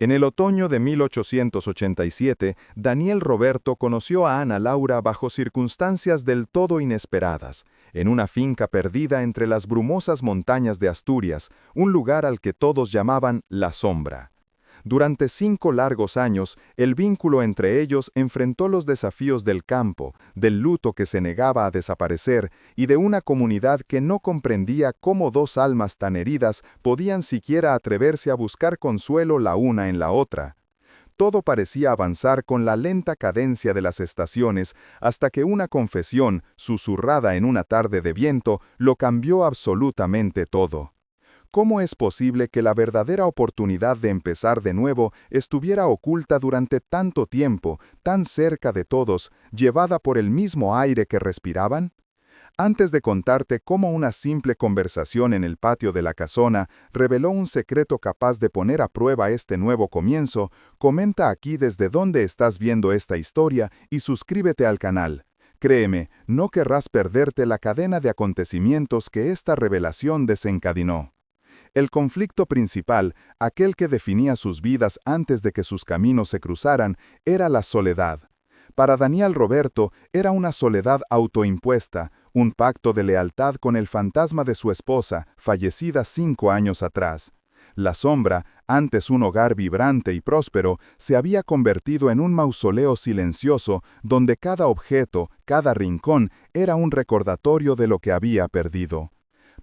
En el otoño de 1887, Daniel Roberto conoció a Ana Laura bajo circunstancias del todo inesperadas, en una finca perdida entre las brumosas montañas de Asturias, un lugar al que todos llamaban La Sombra. Durante 5 largos años, el vínculo entre ellos enfrentó los desafíos del campo, del luto que se negaba a desaparecer y de una comunidad que no comprendía cómo dos almas tan heridas podían siquiera atreverse a buscar consuelo la una en la otra. Todo parecía avanzar con la lenta cadencia de las estaciones hasta que una confesión, susurrada en una tarde de viento, lo cambió absolutamente todo. ¿Cómo es posible que la verdadera oportunidad de empezar de nuevo estuviera oculta durante tanto tiempo, tan cerca de todos, llevada por el mismo aire que respiraban? Antes de contarte cómo una simple conversación en el patio de la casona reveló un secreto capaz de poner a prueba este nuevo comienzo, comenta aquí desde dónde estás viendo esta historia y suscríbete al canal. Créeme, no querrás perderte la cadena de acontecimientos que esta revelación desencadenó. El conflicto principal, aquel que definía sus vidas antes de que sus caminos se cruzaran, era la soledad. Para Daniel Roberto era una soledad autoimpuesta, un pacto de lealtad con el fantasma de su esposa, fallecida 5 años atrás. La Sombra, antes un hogar vibrante y próspero, se había convertido en un mausoleo silencioso donde cada objeto, cada rincón, era un recordatorio de lo que había perdido.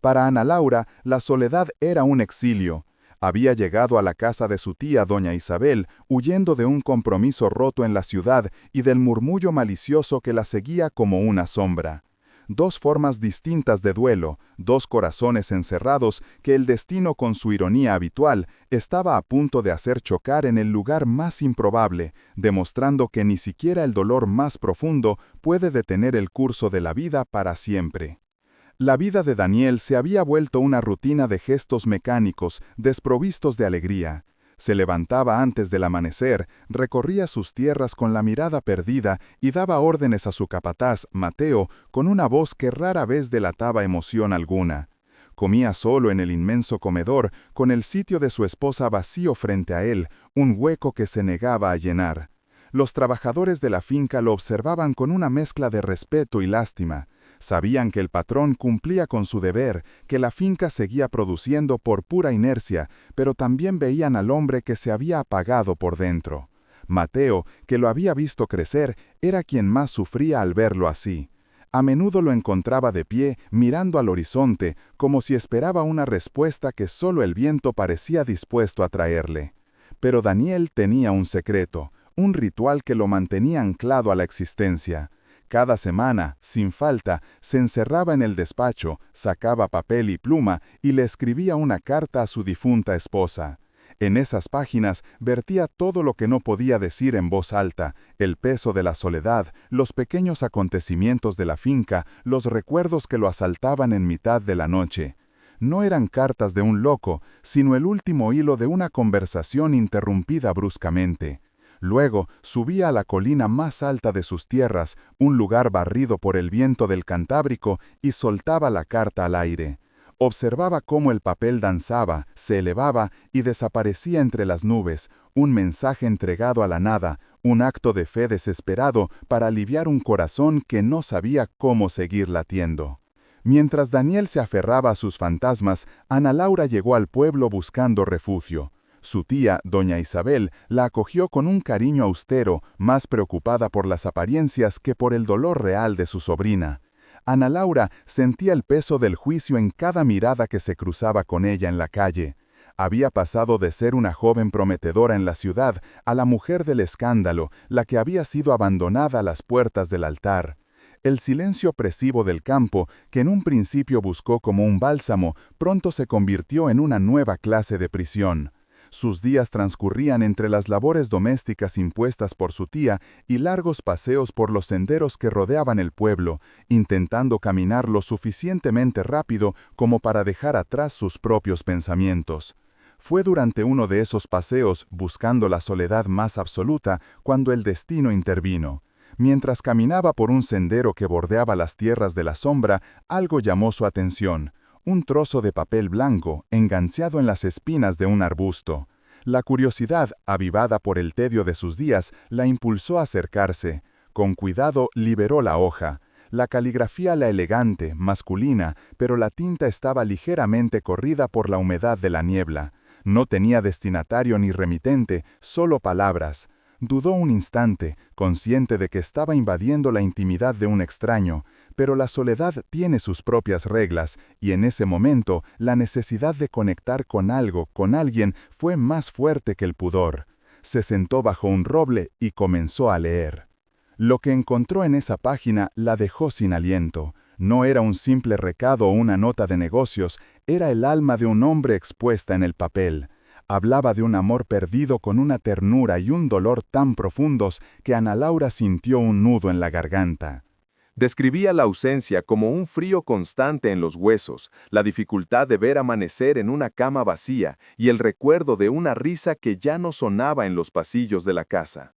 Para Ana Laura, la soledad era un exilio. Había llegado a la casa de su tía doña Isabel, huyendo de un compromiso roto en la ciudad y del murmullo malicioso que la seguía como una sombra. 2 formas distintas de duelo, 2 corazones encerrados que el destino con su ironía habitual estaba a punto de hacer chocar en el lugar más improbable, demostrando que ni siquiera el dolor más profundo puede detener el curso de la vida para siempre. La vida de Daniel se había vuelto una rutina de gestos mecánicos, desprovistos de alegría. Se levantaba antes del amanecer, recorría sus tierras con la mirada perdida y daba órdenes a su capataz, Mateo, con una voz que rara vez delataba emoción alguna. Comía solo en el inmenso comedor, con el sitio de su esposa vacío frente a él, un hueco que se negaba a llenar. Los trabajadores de la finca lo observaban con una mezcla de respeto y lástima. Sabían que el patrón cumplía con su deber, que la finca seguía produciendo por pura inercia, pero también veían al hombre que se había apagado por dentro. Mateo, que lo había visto crecer, era quien más sufría al verlo así. A menudo lo encontraba de pie, mirando al horizonte, como si esperaba una respuesta que solo el viento parecía dispuesto a traerle. Pero Daniel tenía un secreto, un ritual que lo mantenía anclado a la existencia. Cada semana, sin falta, se encerraba en el despacho, sacaba papel y pluma y le escribía una carta a su difunta esposa. En esas páginas vertía todo lo que no podía decir en voz alta, el peso de la soledad, los pequeños acontecimientos de la finca, los recuerdos que lo asaltaban en mitad de la noche. No eran cartas de un loco, sino el último hilo de una conversación interrumpida bruscamente. Luego subía a la colina más alta de sus tierras, un lugar barrido por el viento del Cantábrico, y soltaba la carta al aire. Observaba cómo el papel danzaba, se elevaba y desaparecía entre las nubes, un mensaje entregado a la nada, un acto de fe desesperado para aliviar un corazón que no sabía cómo seguir latiendo. Mientras Daniel se aferraba a sus fantasmas, Ana Laura llegó al pueblo buscando refugio. Su tía, doña Isabel, la acogió con un cariño austero, más preocupada por las apariencias que por el dolor real de su sobrina. Ana Laura sentía el peso del juicio en cada mirada que se cruzaba con ella en la calle. Había pasado de ser una joven prometedora en la ciudad a la mujer del escándalo, la que había sido abandonada a las puertas del altar. El silencio opresivo del campo, que en un principio buscó como un bálsamo, pronto se convirtió en una nueva clase de prisión. Sus días transcurrían entre las labores domésticas impuestas por su tía y largos paseos por los senderos que rodeaban el pueblo, intentando caminar lo suficientemente rápido como para dejar atrás sus propios pensamientos. Fue durante uno de esos paseos, buscando la soledad más absoluta, cuando el destino intervino. Mientras caminaba por un sendero que bordeaba las tierras de la sombra, algo llamó su atención. Un trozo de papel blanco, enganchado en las espinas de un arbusto. La curiosidad, avivada por el tedio de sus días, la impulsó a acercarse. Con cuidado liberó la hoja. La caligrafía era elegante, masculina, pero la tinta estaba ligeramente corrida por la humedad de la niebla. No tenía destinatario ni remitente, solo palabras. Dudó un instante, consciente de que estaba invadiendo la intimidad de un extraño, pero la soledad tiene sus propias reglas, y en ese momento la necesidad de conectar con algo, con alguien, fue más fuerte que el pudor. Se sentó bajo un roble y comenzó a leer. Lo que encontró en esa página la dejó sin aliento. No era un simple recado o una nota de negocios, era el alma de un hombre expuesta en el papel. Hablaba de un amor perdido con una ternura y un dolor tan profundos que Ana Laura sintió un nudo en la garganta. Describía la ausencia como un frío constante en los huesos, la dificultad de ver amanecer en una cama vacía y el recuerdo de una risa que ya no sonaba en los pasillos de la casa.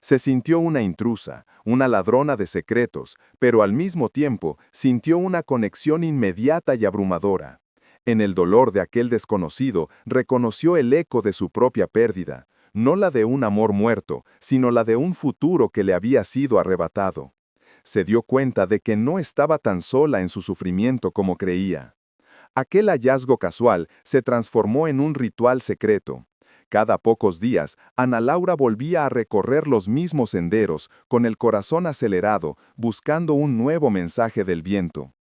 Se sintió una intrusa, una ladrona de secretos, pero al mismo tiempo sintió una conexión inmediata y abrumadora. En el dolor de aquel desconocido reconoció el eco de su propia pérdida, no la de un amor muerto, sino la de un futuro que le había sido arrebatado. Se dio cuenta de que no estaba tan sola en su sufrimiento como creía. Aquel hallazgo casual se transformó en un ritual secreto. Cada pocos días, Ana Laura volvía a recorrer los mismos senderos, con el corazón acelerado, buscando un nuevo mensaje del viento.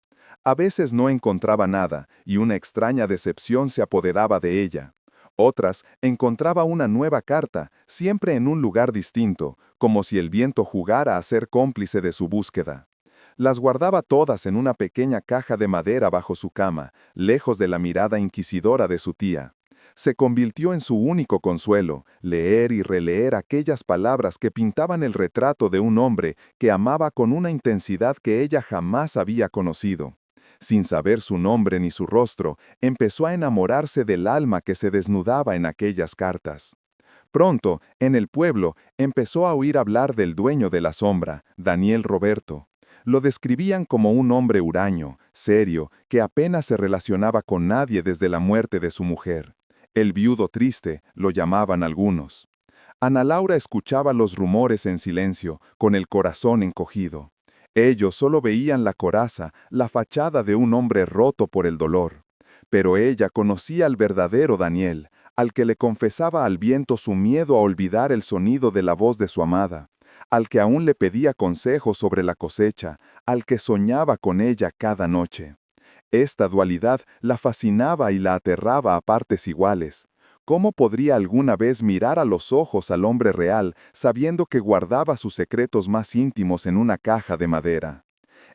A veces no encontraba nada, y una extraña decepción se apoderaba de ella. Otras, encontraba una nueva carta, siempre en un lugar distinto, como si el viento jugara a ser cómplice de su búsqueda. Las guardaba todas en una pequeña caja de madera bajo su cama, lejos de la mirada inquisidora de su tía. Se convirtió en su único consuelo, leer y releer aquellas palabras que pintaban el retrato de un hombre que amaba con una intensidad que ella jamás había conocido. Sin saber su nombre ni su rostro, empezó a enamorarse del alma que se desnudaba en aquellas cartas. Pronto, en el pueblo, empezó a oír hablar del dueño de la sombra, Daniel Roberto. Lo describían como un hombre huraño, serio, que apenas se relacionaba con nadie desde la muerte de su mujer. El viudo triste, lo llamaban algunos. Ana Laura escuchaba los rumores en silencio, con el corazón encogido. Ellos solo veían la coraza, la fachada de un hombre roto por el dolor. Pero ella conocía al verdadero Daniel, al que le confesaba al viento su miedo a olvidar el sonido de la voz de su amada, al que aún le pedía consejos sobre la cosecha, al que soñaba con ella cada noche. Esta dualidad la fascinaba y la aterraba a partes iguales. ¿Cómo podría alguna vez mirar a los ojos al hombre real sabiendo que guardaba sus secretos más íntimos en una caja de madera?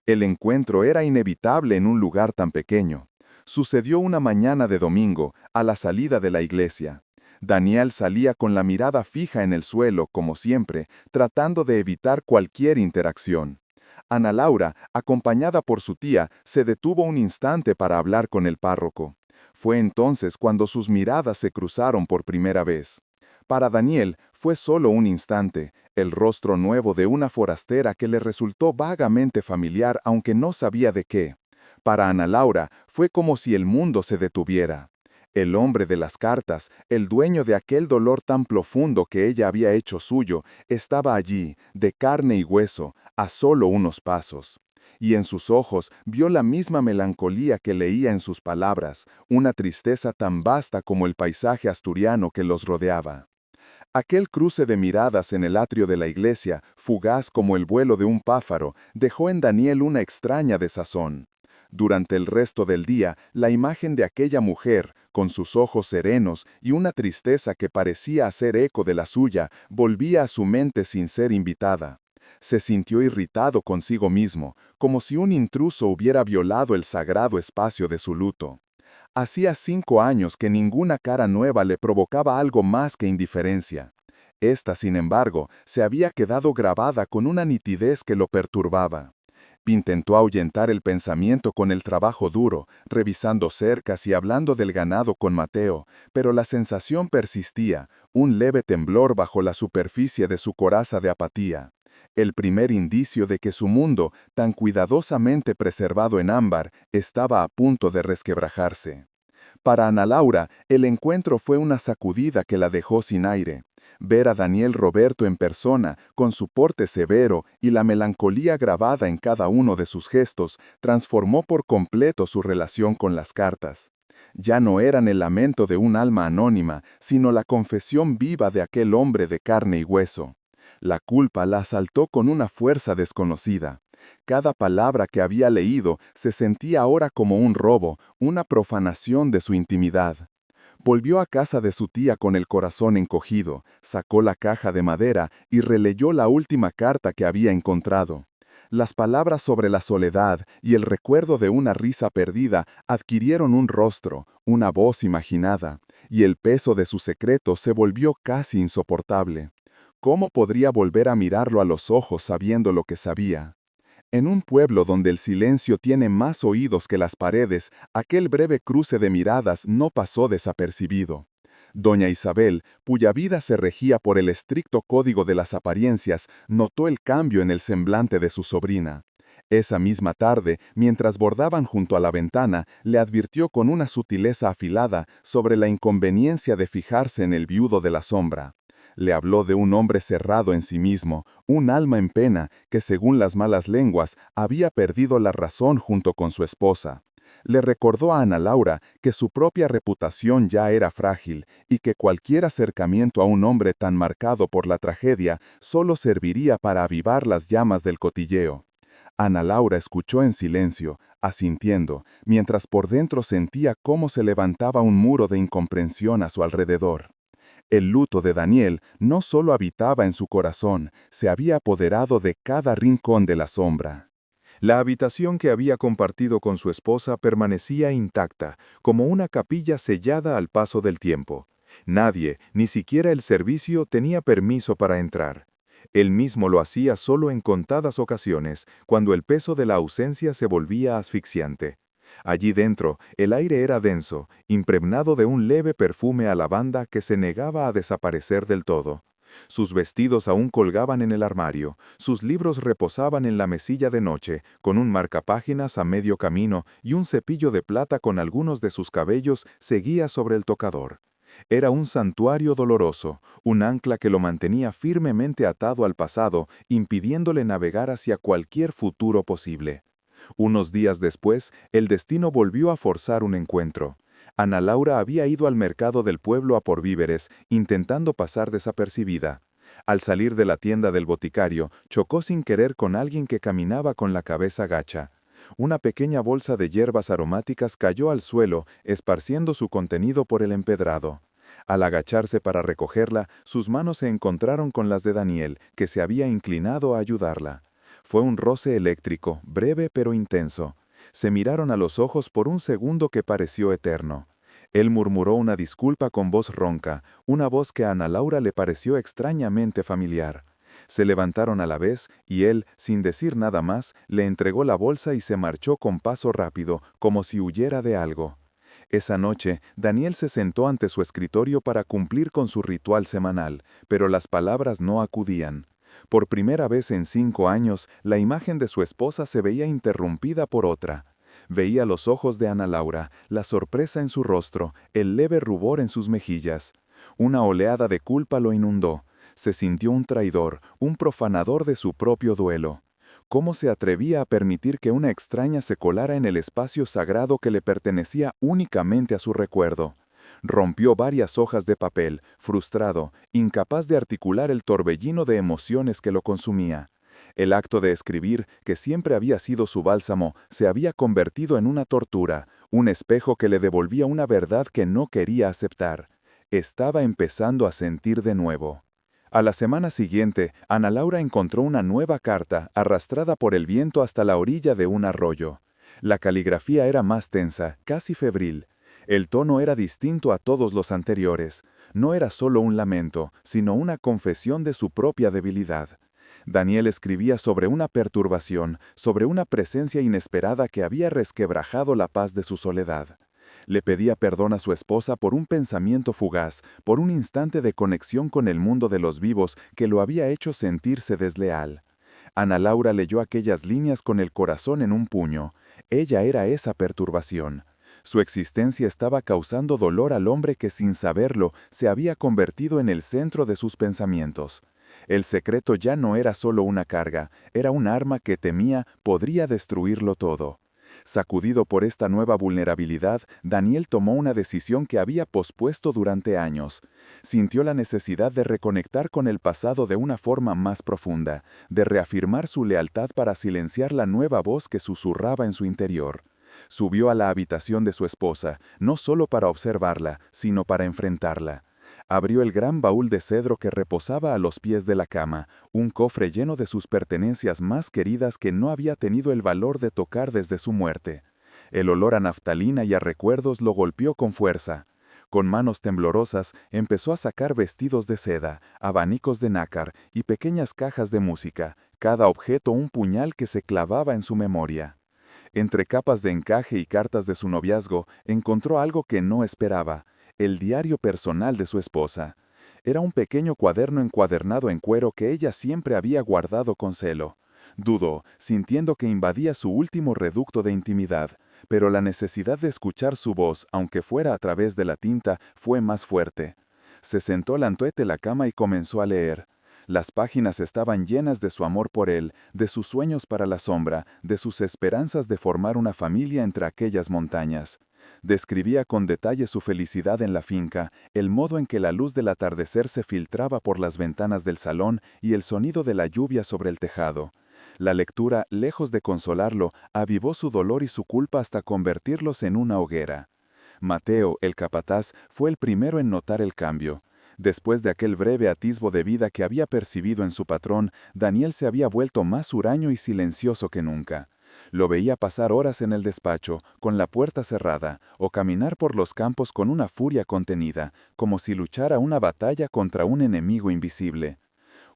El encuentro era inevitable en un lugar tan pequeño. Sucedió una mañana de domingo, a la salida de la iglesia. Daniel salía con la mirada fija en el suelo, como siempre, tratando de evitar cualquier interacción. Ana Laura, acompañada por su tía, se detuvo un instante para hablar con el párroco. Fue entonces cuando sus miradas se cruzaron por primera vez. Para Daniel fue solo un instante, el rostro nuevo de una forastera que le resultó vagamente familiar aunque no sabía de qué. Para Ana Laura fue como si el mundo se detuviera. El hombre de las cartas, el dueño de aquel dolor tan profundo que ella había hecho suyo, estaba allí, de carne y hueso, a solo unos pasos. Y en sus ojos vio la misma melancolía que leía en sus palabras, una tristeza tan vasta como el paisaje asturiano que los rodeaba. Aquel cruce de miradas en el atrio de la iglesia, fugaz como el vuelo de un pájaro, dejó en Daniel una extraña desazón. Durante el resto del día, la imagen de aquella mujer, con sus ojos serenos y una tristeza que parecía hacer eco de la suya, volvía a su mente sin ser invitada. Se sintió irritado consigo mismo, como si un intruso hubiera violado el sagrado espacio de su luto. Hacía 5 años que ninguna cara nueva le provocaba algo más que indiferencia. Esta, sin embargo, se había quedado grabada con una nitidez que lo perturbaba. Intentó ahuyentar el pensamiento con el trabajo duro, revisando cercas y hablando del ganado con Mateo, pero la sensación persistía, un leve temblor bajo la superficie de su coraza de apatía. El primer indicio de que su mundo, tan cuidadosamente preservado en ámbar, estaba a punto de resquebrajarse. Para Ana Laura, el encuentro fue una sacudida que la dejó sin aire. Ver a Daniel Roberto en persona, con su porte severo y la melancolía grabada en cada uno de sus gestos, transformó por completo su relación con las cartas. Ya no eran el lamento de un alma anónima, sino la confesión viva de aquel hombre de carne y hueso. La culpa la asaltó con una fuerza desconocida. Cada palabra que había leído se sentía ahora como un robo, una profanación de su intimidad. Volvió a casa de su tía con el corazón encogido, sacó la caja de madera y releyó la última carta que había encontrado. Las palabras sobre la soledad y el recuerdo de una risa perdida adquirieron un rostro, una voz imaginada, y el peso de su secreto se volvió casi insoportable. ¿Cómo podría volver a mirarlo a los ojos sabiendo lo que sabía? En un pueblo donde el silencio tiene más oídos que las paredes, aquel breve cruce de miradas no pasó desapercibido. Doña Isabel, cuya vida se regía por el estricto código de las apariencias, notó el cambio en el semblante de su sobrina. Esa misma tarde, mientras bordaban junto a la ventana, le advirtió con una sutileza afilada sobre la inconveniencia de fijarse en el viudo de la sombra. Le habló de un hombre cerrado en sí mismo, un alma en pena, que según las malas lenguas había perdido la razón junto con su esposa. Le recordó a Ana Laura que su propia reputación ya era frágil y que cualquier acercamiento a un hombre tan marcado por la tragedia solo serviría para avivar las llamas del cotilleo. Ana Laura escuchó en silencio, asintiendo, mientras por dentro sentía cómo se levantaba un muro de incomprensión a su alrededor. El luto de Daniel no solo habitaba en su corazón, se había apoderado de cada rincón de la sombra. La habitación que había compartido con su esposa permanecía intacta, como una capilla sellada al paso del tiempo. Nadie, ni siquiera el servicio, tenía permiso para entrar. Él mismo lo hacía solo en contadas ocasiones, cuando el peso de la ausencia se volvía asfixiante. Allí dentro, el aire era denso, impregnado de un leve perfume a lavanda que se negaba a desaparecer del todo. Sus vestidos aún colgaban en el armario, sus libros reposaban en la mesilla de noche, con un marcapáginas a medio camino y un cepillo de plata con algunos de sus cabellos seguía sobre el tocador. Era un santuario doloroso, un ancla que lo mantenía firmemente atado al pasado, impidiéndole navegar hacia cualquier futuro posible. Unos días después, el destino volvió a forzar un encuentro. Ana Laura había ido al mercado del pueblo a por víveres, intentando pasar desapercibida. Al salir de la tienda del boticario, chocó sin querer con alguien que caminaba con la cabeza gacha. Una pequeña bolsa de hierbas aromáticas cayó al suelo, esparciendo su contenido por el empedrado. Al agacharse para recogerla, sus manos se encontraron con las de Daniel, que se había inclinado a ayudarla. Fue un roce eléctrico, breve pero intenso. Se miraron a los ojos por un segundo que pareció eterno. Él murmuró una disculpa con voz ronca, una voz que a Ana Laura le pareció extrañamente familiar. Se levantaron a la vez y él, sin decir nada más, le entregó la bolsa y se marchó con paso rápido, como si huyera de algo. Esa noche, Daniel se sentó ante su escritorio para cumplir con su ritual semanal, pero las palabras no acudían. Por primera vez en 5 años, la imagen de su esposa se veía interrumpida por otra. Veía los ojos de Ana Laura, la sorpresa en su rostro, el leve rubor en sus mejillas. Una oleada de culpa lo inundó. Se sintió un traidor, un profanador de su propio duelo. ¿Cómo se atrevía a permitir que una extraña se colara en el espacio sagrado que le pertenecía únicamente a su recuerdo? Rompió varias hojas de papel, frustrado, incapaz de articular el torbellino de emociones que lo consumía. El acto de escribir, que siempre había sido su bálsamo, se había convertido en una tortura, un espejo que le devolvía una verdad que no quería aceptar. Estaba empezando a sentir de nuevo. A la semana siguiente, Ana Laura encontró una nueva carta, arrastrada por el viento hasta la orilla de un arroyo. La caligrafía era más tensa, casi febril. El tono era distinto a todos los anteriores. No era solo un lamento, sino una confesión de su propia debilidad. Daniel escribía sobre una perturbación, sobre una presencia inesperada que había resquebrajado la paz de su soledad. Le pedía perdón a su esposa por un pensamiento fugaz, por un instante de conexión con el mundo de los vivos que lo había hecho sentirse desleal. Ana Laura leyó aquellas líneas con el corazón en un puño. Ella era esa perturbación. Su existencia estaba causando dolor al hombre que sin saberlo se había convertido en el centro de sus pensamientos. El secreto ya no era solo una carga, era un arma que temía podría destruirlo todo. Sacudido por esta nueva vulnerabilidad, Daniel tomó una decisión que había pospuesto durante años. Sintió la necesidad de reconectar con el pasado de una forma más profunda, de reafirmar su lealtad para silenciar la nueva voz que susurraba en su interior. Subió a la habitación de su esposa, no solo para observarla, sino para enfrentarla. Abrió el gran baúl de cedro que reposaba a los pies de la cama, un cofre lleno de sus pertenencias más queridas que no había tenido el valor de tocar desde su muerte. El olor a naftalina y a recuerdos lo golpeó con fuerza. Con manos temblorosas empezó a sacar vestidos de seda, abanicos de nácar y pequeñas cajas de música, cada objeto un puñal que se clavaba en su memoria. Entre capas de encaje y cartas de su noviazgo, encontró algo que no esperaba: el diario personal de su esposa. Era un pequeño cuaderno encuadernado en cuero que ella siempre había guardado con celo. Dudó, sintiendo que invadía su último reducto de intimidad, pero la necesidad de escuchar su voz, aunque fuera a través de la tinta, fue más fuerte. Se sentó ante la cama y comenzó a leer. Las páginas estaban llenas de su amor por él, de sus sueños para la sombra, de sus esperanzas de formar una familia entre aquellas montañas. Describía con detalle su felicidad en la finca, el modo en que la luz del atardecer se filtraba por las ventanas del salón y el sonido de la lluvia sobre el tejado. La lectura, lejos de consolarlo, avivó su dolor y su culpa hasta convertirlos en una hoguera. Mateo, el capataz, fue el primero en notar el cambio. Después de aquel breve atisbo de vida que había percibido en su patrón, Daniel se había vuelto más huraño y silencioso que nunca. Lo veía pasar horas en el despacho, con la puerta cerrada, o caminar por los campos con una furia contenida, como si luchara una batalla contra un enemigo invisible.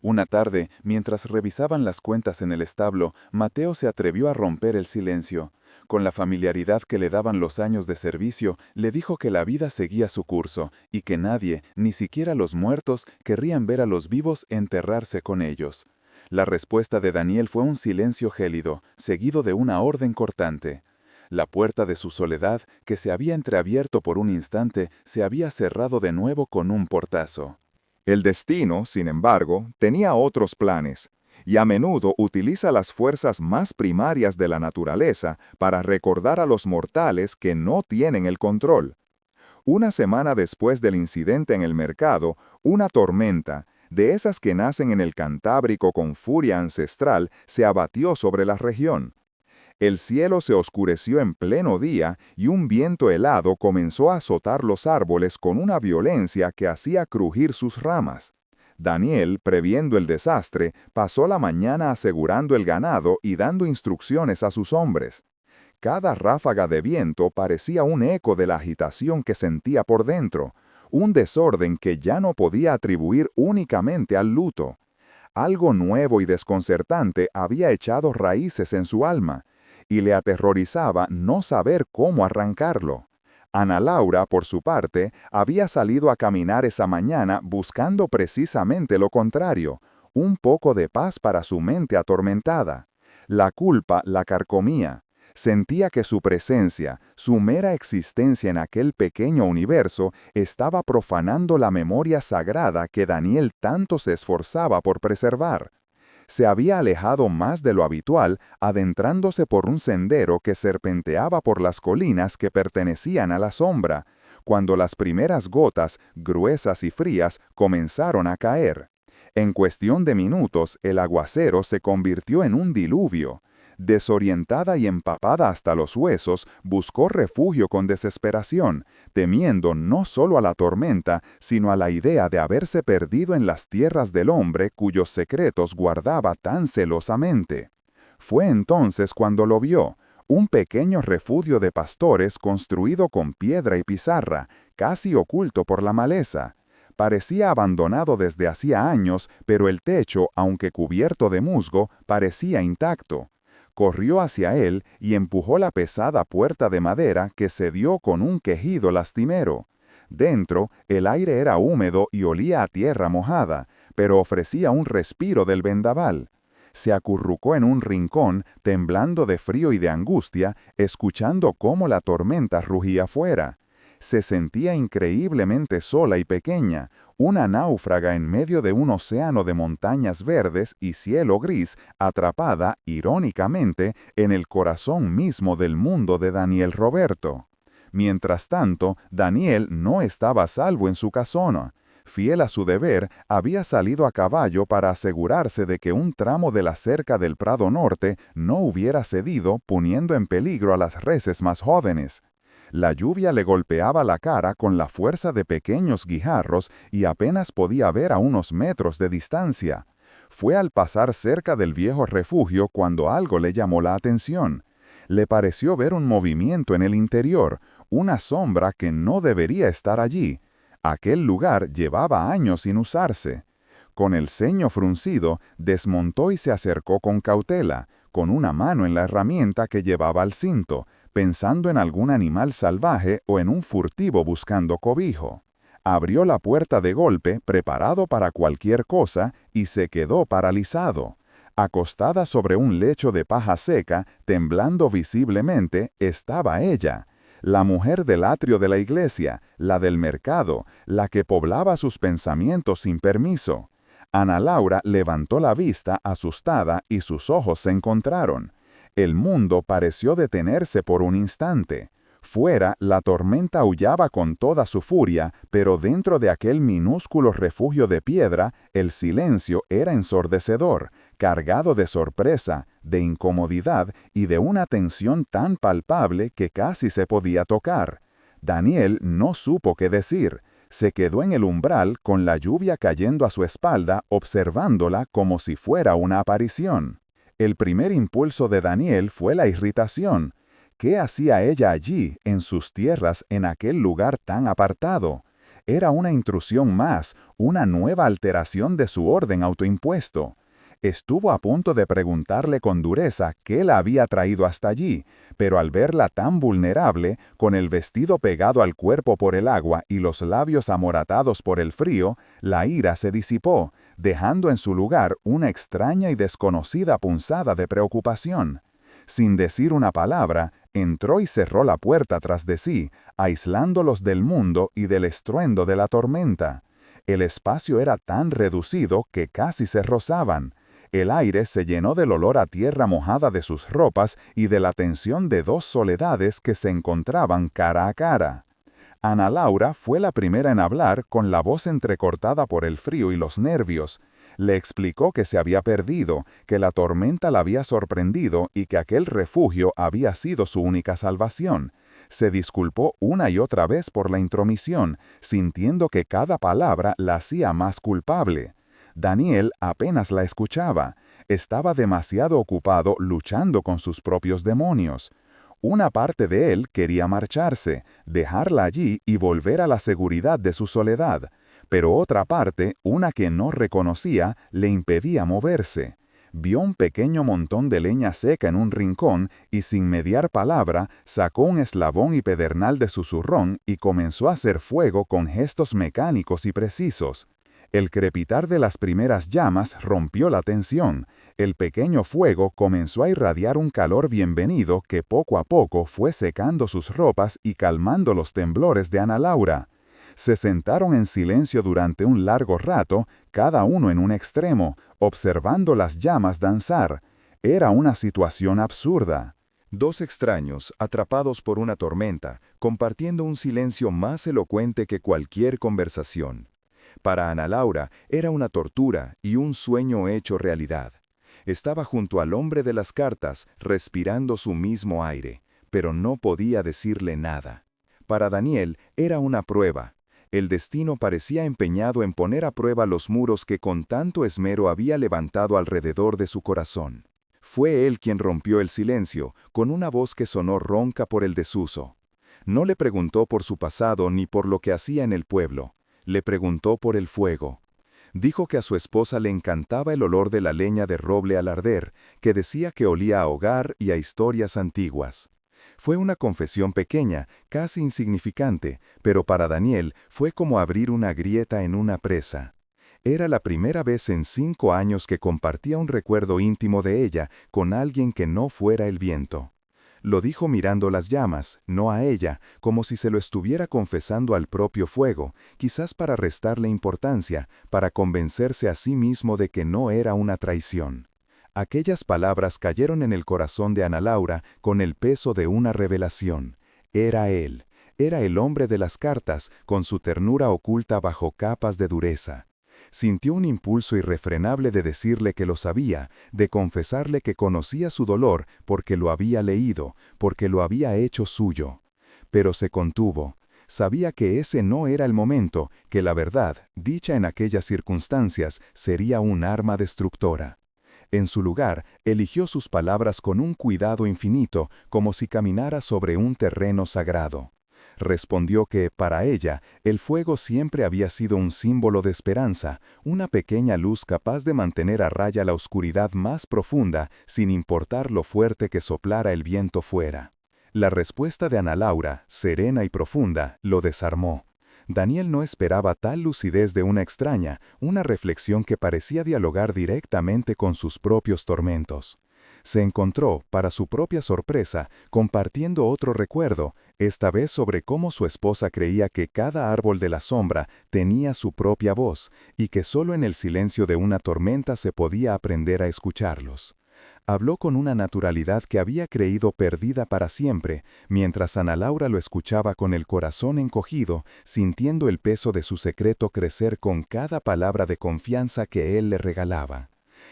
Una tarde, mientras revisaban las cuentas en el establo, Mateo se atrevió a romper el silencio. Con la familiaridad que le daban los años de servicio, le dijo que la vida seguía su curso y que nadie, ni siquiera los muertos, querrían ver a los vivos enterrarse con ellos. La respuesta de Daniel fue un silencio gélido, seguido de una orden cortante. La puerta de su soledad, que se había entreabierto por un instante, se había cerrado de nuevo con un portazo. El destino, sin embargo, tenía otros planes, y a menudo utiliza las fuerzas más primarias de la naturaleza para recordar a los mortales que no tienen el control. Una semana después del incidente en el mercado, una tormenta, de esas que nacen en el Cantábrico con furia ancestral, se abatió sobre la región. El cielo se oscureció en pleno día y un viento helado comenzó a azotar los árboles con una violencia que hacía crujir sus ramas. Daniel, previendo el desastre, pasó la mañana asegurando el ganado y dando instrucciones a sus hombres. Cada ráfaga de viento parecía un eco de la agitación que sentía por dentro, un desorden que ya no podía atribuir únicamente al luto. Algo nuevo y desconcertante había echado raíces en su alma, y le aterrorizaba no saber cómo arrancarlo. Ana Laura, por su parte, había salido a caminar esa mañana buscando precisamente lo contrario, un poco de paz para su mente atormentada. La culpa la carcomía. Sentía que su presencia, su mera existencia en aquel pequeño universo, estaba profanando la memoria sagrada que Daniel tanto se esforzaba por preservar. Se había alejado más de lo habitual, adentrándose por un sendero que serpenteaba por las colinas que pertenecían a la sombra, cuando las primeras gotas, gruesas y frías, comenzaron a caer. En cuestión de minutos, el aguacero se convirtió en un diluvio. Desorientada y empapada hasta los huesos, buscó refugio con desesperación, temiendo no solo a la tormenta, sino a la idea de haberse perdido en las tierras del hombre cuyos secretos guardaba tan celosamente. Fue entonces cuando lo vio, un pequeño refugio de pastores construido con piedra y pizarra, casi oculto por la maleza. Parecía abandonado desde hacía años, pero el techo, aunque cubierto de musgo, parecía intacto. Corrió hacia él y empujó la pesada puerta de madera que cedió con un quejido lastimero. Dentro, el aire era húmedo y olía a tierra mojada, pero ofrecía un respiro del vendaval. Se acurrucó en un rincón, temblando de frío y de angustia, escuchando cómo la tormenta rugía fuera. Se sentía increíblemente sola y pequeña, una náufraga en medio de un océano de montañas verdes y cielo gris, atrapada, irónicamente, en el corazón mismo del mundo de Daniel Roberto. Mientras tanto, Daniel no estaba a salvo en su casona. Fiel a su deber, había salido a caballo para asegurarse de que un tramo de la cerca del Prado Norte no hubiera cedido, poniendo en peligro a las reses más jóvenes. La lluvia le golpeaba la cara con la fuerza de pequeños guijarros y apenas podía ver a unos metros de distancia. Fue al pasar cerca del viejo refugio cuando algo le llamó la atención. Le pareció ver un movimiento en el interior, una sombra que no debería estar allí. Aquel lugar llevaba años sin usarse. Con el ceño fruncido, desmontó y se acercó con cautela, con una mano en la herramienta que llevaba al cinto, pensando en algún animal salvaje o en un furtivo buscando cobijo. Abrió la puerta de golpe, preparado para cualquier cosa, y se quedó paralizado. Acostada sobre un lecho de paja seca, temblando visiblemente, estaba ella, la mujer del atrio de la iglesia, la del mercado, la que poblaba sus pensamientos sin permiso. Ana Laura levantó la vista asustada y sus ojos se encontraron. El mundo pareció detenerse por un instante. Fuera, la tormenta aullaba con toda su furia, pero dentro de aquel minúsculo refugio de piedra, el silencio era ensordecedor, cargado de sorpresa, de incomodidad y de una tensión tan palpable que casi se podía tocar. Daniel no supo qué decir. Se quedó en el umbral con la lluvia cayendo a su espalda, observándola como si fuera una aparición. El primer impulso de Daniel fue la irritación. ¿Qué hacía ella allí, en sus tierras, en aquel lugar tan apartado? Era una intrusión más, una nueva alteración de su orden autoimpuesto. Estuvo a punto de preguntarle con dureza qué la había traído hasta allí, pero al verla tan vulnerable, con el vestido pegado al cuerpo por el agua y los labios amoratados por el frío, la ira se disipó, dejando en su lugar una extraña y desconocida punzada de preocupación. Sin decir una palabra, entró y cerró la puerta tras de sí, aislándolos del mundo y del estruendo de la tormenta. El espacio era tan reducido que casi se rozaban. El aire se llenó del olor a tierra mojada de sus ropas y de la tensión de dos soledades que se encontraban cara a cara. Ana Laura fue la primera en hablar con la voz entrecortada por el frío y los nervios. Le explicó que se había perdido, que la tormenta la había sorprendido y que aquel refugio había sido su única salvación. Se disculpó una y otra vez por la intromisión, sintiendo que cada palabra la hacía más culpable. Daniel apenas la escuchaba. Estaba demasiado ocupado luchando con sus propios demonios. Una parte de él quería marcharse, dejarla allí y volver a la seguridad de su soledad, pero otra parte, una que no reconocía, le impedía moverse. Vio un pequeño montón de leña seca en un rincón y sin mediar palabra sacó un eslabón y pedernal de su zurrón y comenzó a hacer fuego con gestos mecánicos y precisos. El crepitar de las primeras llamas rompió la tensión. El pequeño fuego comenzó a irradiar un calor bienvenido que poco a poco fue secando sus ropas y calmando los temblores de Ana Laura. Se sentaron en silencio durante un largo rato, cada uno en un extremo, observando las llamas danzar. Era una situación absurda. Dos extraños, atrapados por una tormenta, compartiendo un silencio más elocuente que cualquier conversación. Para Ana Laura era una tortura y un sueño hecho realidad. Estaba junto al hombre de las cartas, respirando su mismo aire, pero no podía decirle nada. Para Daniel era una prueba. El destino parecía empeñado en poner a prueba los muros que con tanto esmero había levantado alrededor de su corazón. Fue él quien rompió el silencio, con una voz que sonó ronca por el desuso. No le preguntó por su pasado ni por lo que hacía en el pueblo. Le preguntó por el fuego. Dijo que a su esposa le encantaba el olor de la leña de roble al arder, que decía que olía a hogar y a historias antiguas. Fue una confesión pequeña, casi insignificante, pero para Daniel fue como abrir una grieta en una presa. Era la primera vez en 5 años que compartía un recuerdo íntimo de ella con alguien que no fuera el viento. Lo dijo mirando las llamas, no a ella, como si se lo estuviera confesando al propio fuego, quizás para restarle importancia, para convencerse a sí mismo de que no era una traición. Aquellas palabras cayeron en el corazón de Ana Laura con el peso de una revelación. Era él. Era el hombre de las cartas, con su ternura oculta bajo capas de dureza. Sintió un impulso irrefrenable de decirle que lo sabía, de confesarle que conocía su dolor porque lo había leído, porque lo había hecho suyo. Pero se contuvo. Sabía que ese no era el momento, que la verdad, dicha en aquellas circunstancias, sería un arma destructora. En su lugar, eligió sus palabras con un cuidado infinito, como si caminara sobre un terreno sagrado. Respondió que, para ella, el fuego siempre había sido un símbolo de esperanza, una pequeña luz capaz de mantener a raya la oscuridad más profunda, sin importar lo fuerte que soplara el viento fuera. La respuesta de Ana Laura, serena y profunda, lo desarmó. Daniel no esperaba tal lucidez de una extraña, una reflexión que parecía dialogar directamente con sus propios tormentos. Se encontró, para su propia sorpresa, compartiendo otro recuerdo, esta vez sobre cómo su esposa creía que cada árbol de la sombra tenía su propia voz, y que solo en el silencio de una tormenta se podía aprender a escucharlos. Habló con una naturalidad que había creído perdida para siempre, mientras Ana Laura lo escuchaba con el corazón encogido, sintiendo el peso de su secreto crecer con cada palabra de confianza que él le regalaba.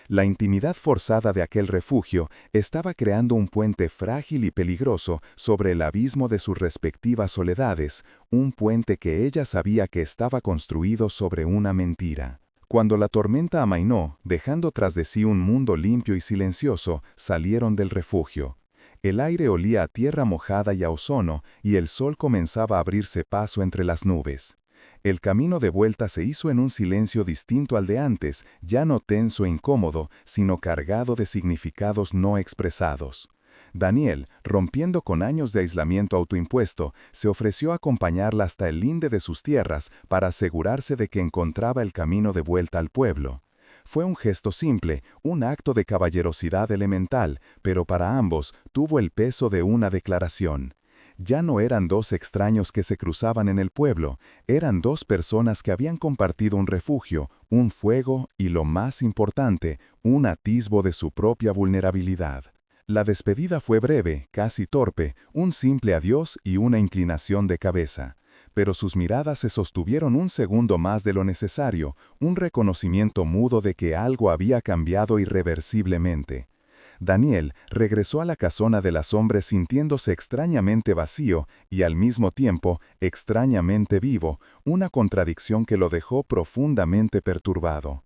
La intimidad forzada de aquel refugio estaba creando un puente frágil y peligroso sobre el abismo de sus respectivas soledades, un puente que ella sabía que estaba construido sobre una mentira. Cuando la tormenta amainó, dejando tras de sí un mundo limpio y silencioso, salieron del refugio. El aire olía a tierra mojada y a ozono, y el sol comenzaba a abrirse paso entre las nubes. El camino de vuelta se hizo en un silencio distinto al de antes, ya no tenso e incómodo, sino cargado de significados no expresados. Daniel, rompiendo con años de aislamiento autoimpuesto, se ofreció a acompañarla hasta el linde de sus tierras para asegurarse de que encontraba el camino de vuelta al pueblo. Fue un gesto simple, un acto de caballerosidad elemental, pero para ambos tuvo el peso de una declaración. Ya no eran dos extraños que se cruzaban en el pueblo, eran dos personas que habían compartido un refugio, un fuego y, lo más importante, un atisbo de su propia vulnerabilidad. La despedida fue breve, casi torpe, un simple adiós y una inclinación de cabeza. Pero sus miradas se sostuvieron un segundo más de lo necesario, un reconocimiento mudo de que algo había cambiado irreversiblemente. Daniel regresó a la casona de las hombres sintiéndose extrañamente vacío y al mismo tiempo extrañamente vivo, una contradicción que lo dejó profundamente perturbado.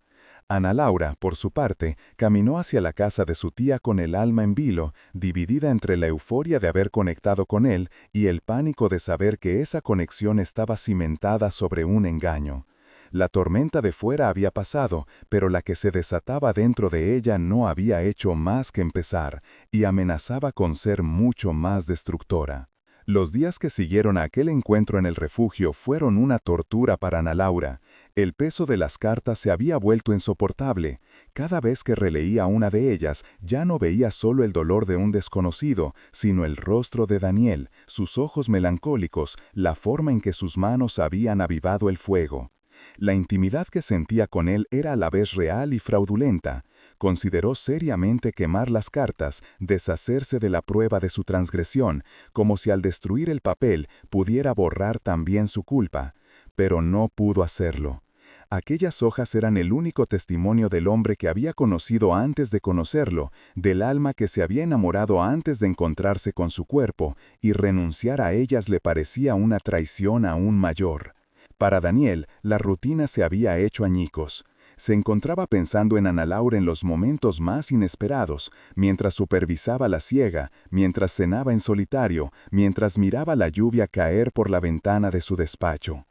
Ana Laura, por su parte, caminó hacia la casa de su tía con el alma en vilo, dividida entre la euforia de haber conectado con él y el pánico de saber que esa conexión estaba cimentada sobre un engaño. La tormenta de fuera había pasado, pero la que se desataba dentro de ella no había hecho más que empezar, y amenazaba con ser mucho más destructora. Los días que siguieron a aquel encuentro en el refugio fueron una tortura para Ana Laura. El peso de las cartas se había vuelto insoportable. Cada vez que releía una de ellas, ya no veía solo el dolor de un desconocido, sino el rostro de Daniel, sus ojos melancólicos, la forma en que sus manos habían avivado el fuego. La intimidad que sentía con él era a la vez real y fraudulenta. Consideró seriamente quemar las cartas, deshacerse de la prueba de su transgresión, como si al destruir el papel pudiera borrar también su culpa. Pero no pudo hacerlo. Aquellas hojas eran el único testimonio del hombre que había conocido antes de conocerlo, del alma que se había enamorado antes de encontrarse con su cuerpo, y renunciar a ellas le parecía una traición aún mayor. Para Daniel, la rutina se había hecho añicos. Se encontraba pensando en Ana Laura en los momentos más inesperados, mientras supervisaba la siega, mientras cenaba en solitario, mientras miraba la lluvia caer por la ventana de su despacho.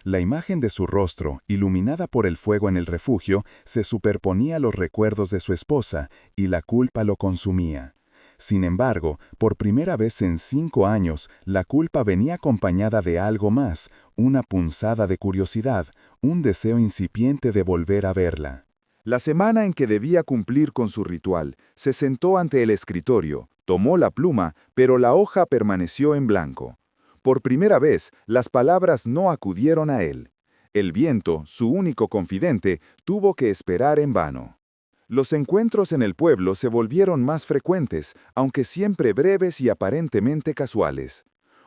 La imagen de su rostro, iluminada por el fuego en el refugio, se superponía a los recuerdos de su esposa, y la culpa lo consumía. Sin embargo, por primera vez en 5 años, la culpa venía acompañada de algo más, una punzada de curiosidad, un deseo incipiente de volver a verla. La semana en que debía cumplir con su ritual, se sentó ante el escritorio, tomó la pluma, pero la hoja permaneció en blanco. Por primera vez, las palabras no acudieron a él. El viento, su único confidente, tuvo que esperar en vano. Los encuentros en el pueblo se volvieron más frecuentes, aunque siempre breves y aparentemente casuales.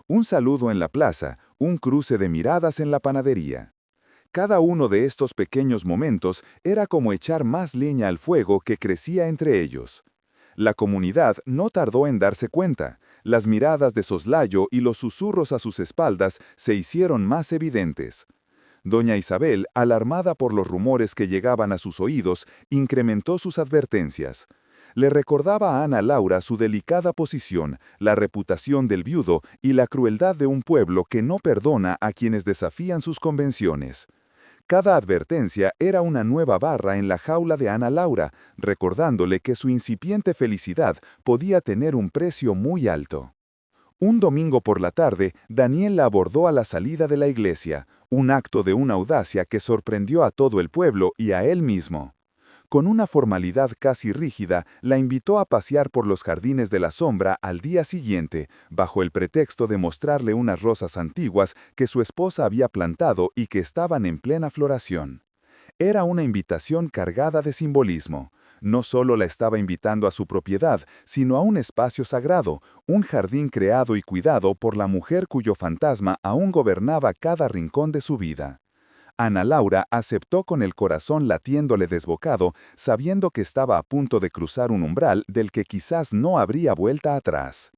Un saludo en la plaza, un cruce de miradas en la panadería. Cada uno de estos pequeños momentos era como echar más leña al fuego que crecía entre ellos. La comunidad no tardó en darse cuenta. Las miradas de soslayo y los susurros a sus espaldas se hicieron más evidentes. Doña Isabel, alarmada por los rumores que llegaban a sus oídos, incrementó sus advertencias. Le recordaba a Ana Laura su delicada posición, la reputación del viudo y la crueldad de un pueblo que no perdona a quienes desafían sus convenciones. Cada advertencia era una nueva barra en la jaula de Ana Laura, recordándole que su incipiente felicidad podía tener un precio muy alto. Un domingo por la tarde, Daniel la abordó a la salida de la iglesia, un acto de una audacia que sorprendió a todo el pueblo y a él mismo. Con una formalidad casi rígida, la invitó a pasear por los jardines de la sombra al día siguiente, bajo el pretexto de mostrarle unas rosas antiguas que su esposa había plantado y que estaban en plena floración. Era una invitación cargada de simbolismo. No solo la estaba invitando a su propiedad, sino a un espacio sagrado, un jardín creado y cuidado por la mujer cuyo fantasma aún gobernaba cada rincón de su vida. Ana Laura aceptó con el corazón latiéndole desbocado, sabiendo que estaba a punto de cruzar un umbral del que quizás no habría vuelta atrás.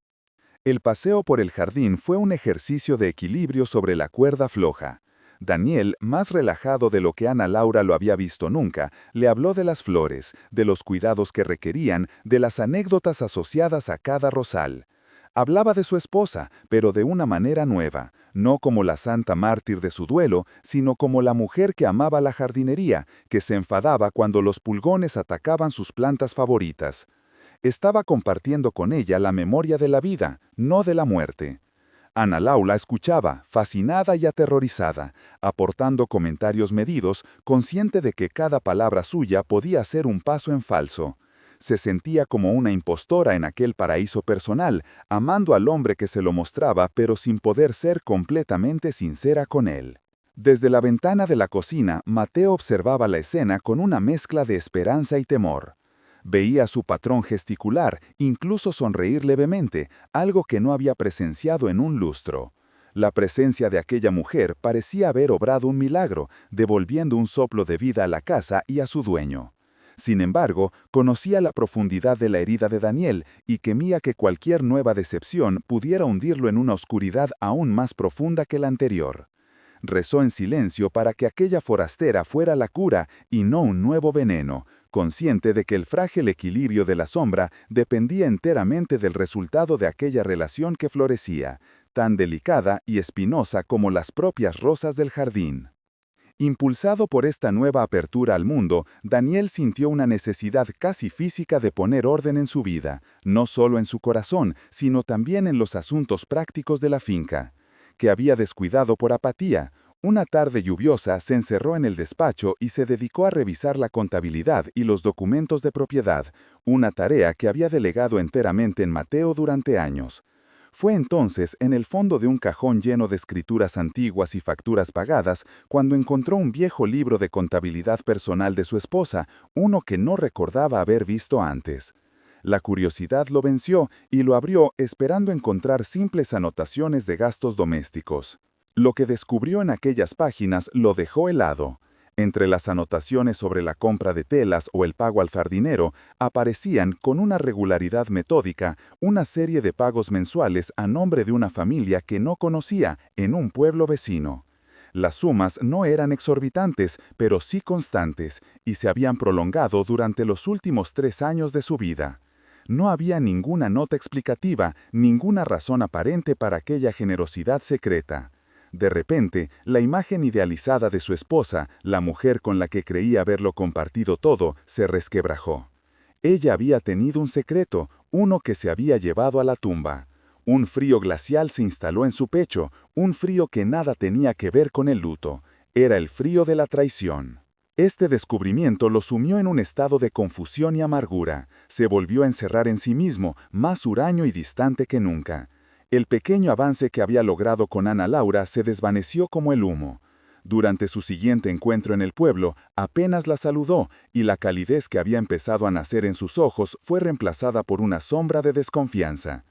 El paseo por el jardín fue un ejercicio de equilibrio sobre la cuerda floja. Daniel, más relajado de lo que Ana Laura lo había visto nunca, le habló de las flores, de los cuidados que requerían, de las anécdotas asociadas a cada rosal. Hablaba de su esposa, pero de una manera nueva, no como la santa mártir de su duelo, sino como la mujer que amaba la jardinería, que se enfadaba cuando los pulgones atacaban sus plantas favoritas. Estaba compartiendo con ella la memoria de la vida, no de la muerte. Ana Laura escuchaba, fascinada y aterrorizada, aportando comentarios medidos, consciente de que cada palabra suya podía ser un paso en falso. Se sentía como una impostora en aquel paraíso personal, amando al hombre que se lo mostraba, pero sin poder ser completamente sincera con él. Desde la ventana de la cocina, Mateo observaba la escena con una mezcla de esperanza y temor. Veía a su patrón gesticular, incluso sonreír levemente, algo que no había presenciado en un lustro. La presencia de aquella mujer parecía haber obrado un milagro, devolviendo un soplo de vida a la casa y a su dueño. Sin embargo, conocía la profundidad de la herida de Daniel y temía que cualquier nueva decepción pudiera hundirlo en una oscuridad aún más profunda que la anterior. Rezó en silencio para que aquella forastera fuera la cura y no un nuevo veneno, consciente de que el frágil equilibrio de la sombra dependía enteramente del resultado de aquella relación que florecía, tan delicada y espinosa como las propias rosas del jardín. Impulsado por esta nueva apertura al mundo, Daniel sintió una necesidad casi física de poner orden en su vida, no solo en su corazón, sino también en los asuntos prácticos de la finca, que había descuidado por apatía. Una tarde lluviosa se encerró en el despacho y se dedicó a revisar la contabilidad y los documentos de propiedad, una tarea que había delegado enteramente en Mateo durante años. Fue entonces en el fondo de un cajón lleno de escrituras antiguas y facturas pagadas cuando encontró un viejo libro de contabilidad personal de su esposa, uno que no recordaba haber visto antes. La curiosidad lo venció y lo abrió esperando encontrar simples anotaciones de gastos domésticos. Lo que descubrió en aquellas páginas lo dejó helado. Entre las anotaciones sobre la compra de telas o el pago al jardinero, aparecían, con una regularidad metódica, una serie de pagos mensuales a nombre de una familia que no conocía, en un pueblo vecino. Las sumas no eran exorbitantes, pero sí constantes, y se habían prolongado durante los últimos 3 años de su vida. No había ninguna nota explicativa, ninguna razón aparente para aquella generosidad secreta. De repente, la imagen idealizada de su esposa, la mujer con la que creía haberlo compartido todo, se resquebrajó. Ella había tenido un secreto, uno que se había llevado a la tumba. Un frío glacial se instaló en su pecho, un frío que nada tenía que ver con el luto. Era el frío de la traición. Este descubrimiento lo sumió en un estado de confusión y amargura. Se volvió a encerrar en sí mismo, más huraño y distante que nunca. El pequeño avance que había logrado con Ana Laura se desvaneció como el humo. Durante su siguiente encuentro en el pueblo, apenas la saludó, y la calidez que había empezado a nacer en sus ojos fue reemplazada por una sombra de desconfianza.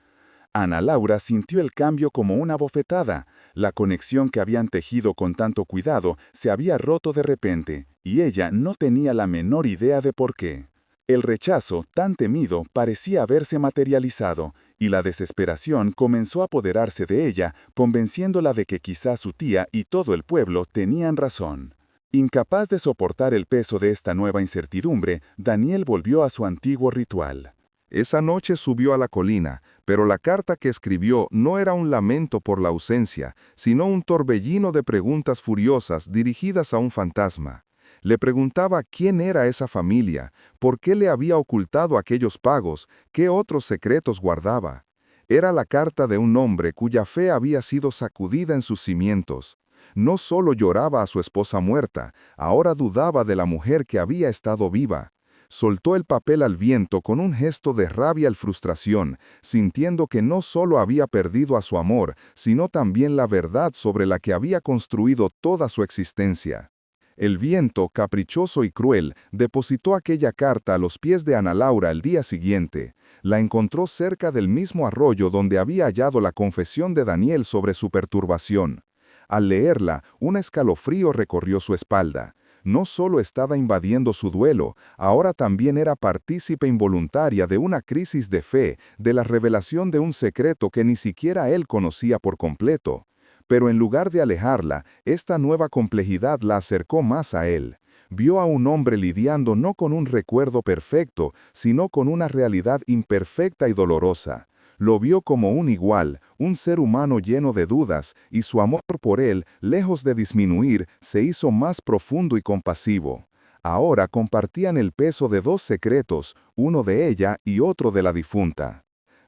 Ana Laura sintió el cambio como una bofetada. La conexión que habían tejido con tanto cuidado se había roto de repente, y ella no tenía la menor idea de por qué. El rechazo, tan temido, parecía haberse materializado, y la desesperación comenzó a apoderarse de ella, convenciéndola de que quizás su tía y todo el pueblo tenían razón. Incapaz de soportar el peso de esta nueva incertidumbre, Daniel volvió a su antiguo ritual. Esa noche subió a la colina, pero la carta que escribió no era un lamento por la ausencia, sino un torbellino de preguntas furiosas dirigidas a un fantasma. Le preguntaba quién era esa familia, por qué le había ocultado aquellos pagos, qué otros secretos guardaba. Era la carta de un hombre cuya fe había sido sacudida en sus cimientos. No solo lloraba a su esposa muerta, ahora dudaba de la mujer que había estado viva. Soltó el papel al viento con un gesto de rabia y frustración, sintiendo que no solo había perdido a su amor, sino también la verdad sobre la que había construido toda su existencia. El viento, caprichoso y cruel, depositó aquella carta a los pies de Ana Laura el día siguiente. La encontró cerca del mismo arroyo donde había hallado la confesión de Daniel sobre su perturbación. Al leerla, un escalofrío recorrió su espalda. No solo estaba invadiendo su duelo, ahora también era partícipe involuntaria de una crisis de fe, de la revelación de un secreto que ni siquiera él conocía por completo. Pero en lugar de alejarla, esta nueva complejidad la acercó más a él. Vio a un hombre lidiando no con un recuerdo perfecto, sino con una realidad imperfecta y dolorosa. Lo vio como un igual, un ser humano lleno de dudas, y su amor por él, lejos de disminuir, se hizo más profundo y compasivo. Ahora compartían el peso de dos secretos, uno de ella y otro de la difunta.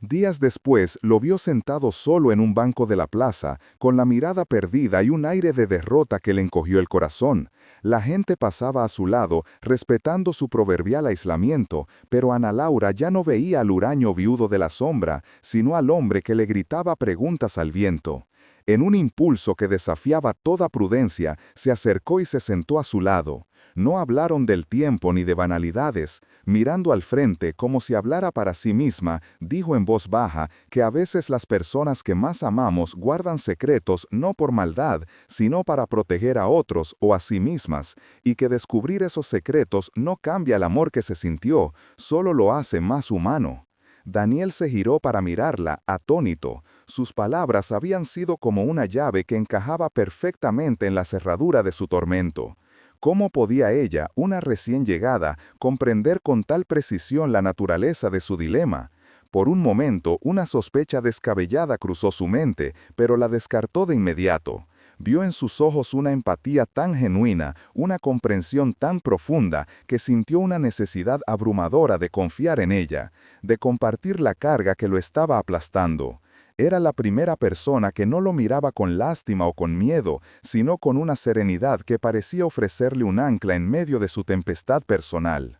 Días después lo vio sentado solo en un banco de la plaza, con la mirada perdida y un aire de derrota que le encogió el corazón. La gente pasaba a su lado, respetando su proverbial aislamiento, pero Ana Laura ya no veía al huraño viudo de la sombra, sino al hombre que le gritaba preguntas al viento. En un impulso que desafiaba toda prudencia, se acercó y se sentó a su lado. No hablaron del tiempo ni de banalidades. Mirando al frente, como si hablara para sí misma, dijo en voz baja que a veces las personas que más amamos guardan secretos no por maldad, sino para proteger a otros o a sí mismas, y que descubrir esos secretos no cambia el amor que se sintió, solo lo hace más humano. Daniel se giró para mirarla, atónito. Sus palabras habían sido como una llave que encajaba perfectamente en la cerradura de su tormento. ¿Cómo podía ella, una recién llegada, comprender con tal precisión la naturaleza de su dilema? Por un momento, una sospecha descabellada cruzó su mente, pero la descartó de inmediato. Vio en sus ojos una empatía tan genuina, una comprensión tan profunda, que sintió una necesidad abrumadora de confiar en ella, de compartir la carga que lo estaba aplastando. Era la primera persona que no lo miraba con lástima o con miedo, sino con una serenidad que parecía ofrecerle un ancla en medio de su tempestad personal.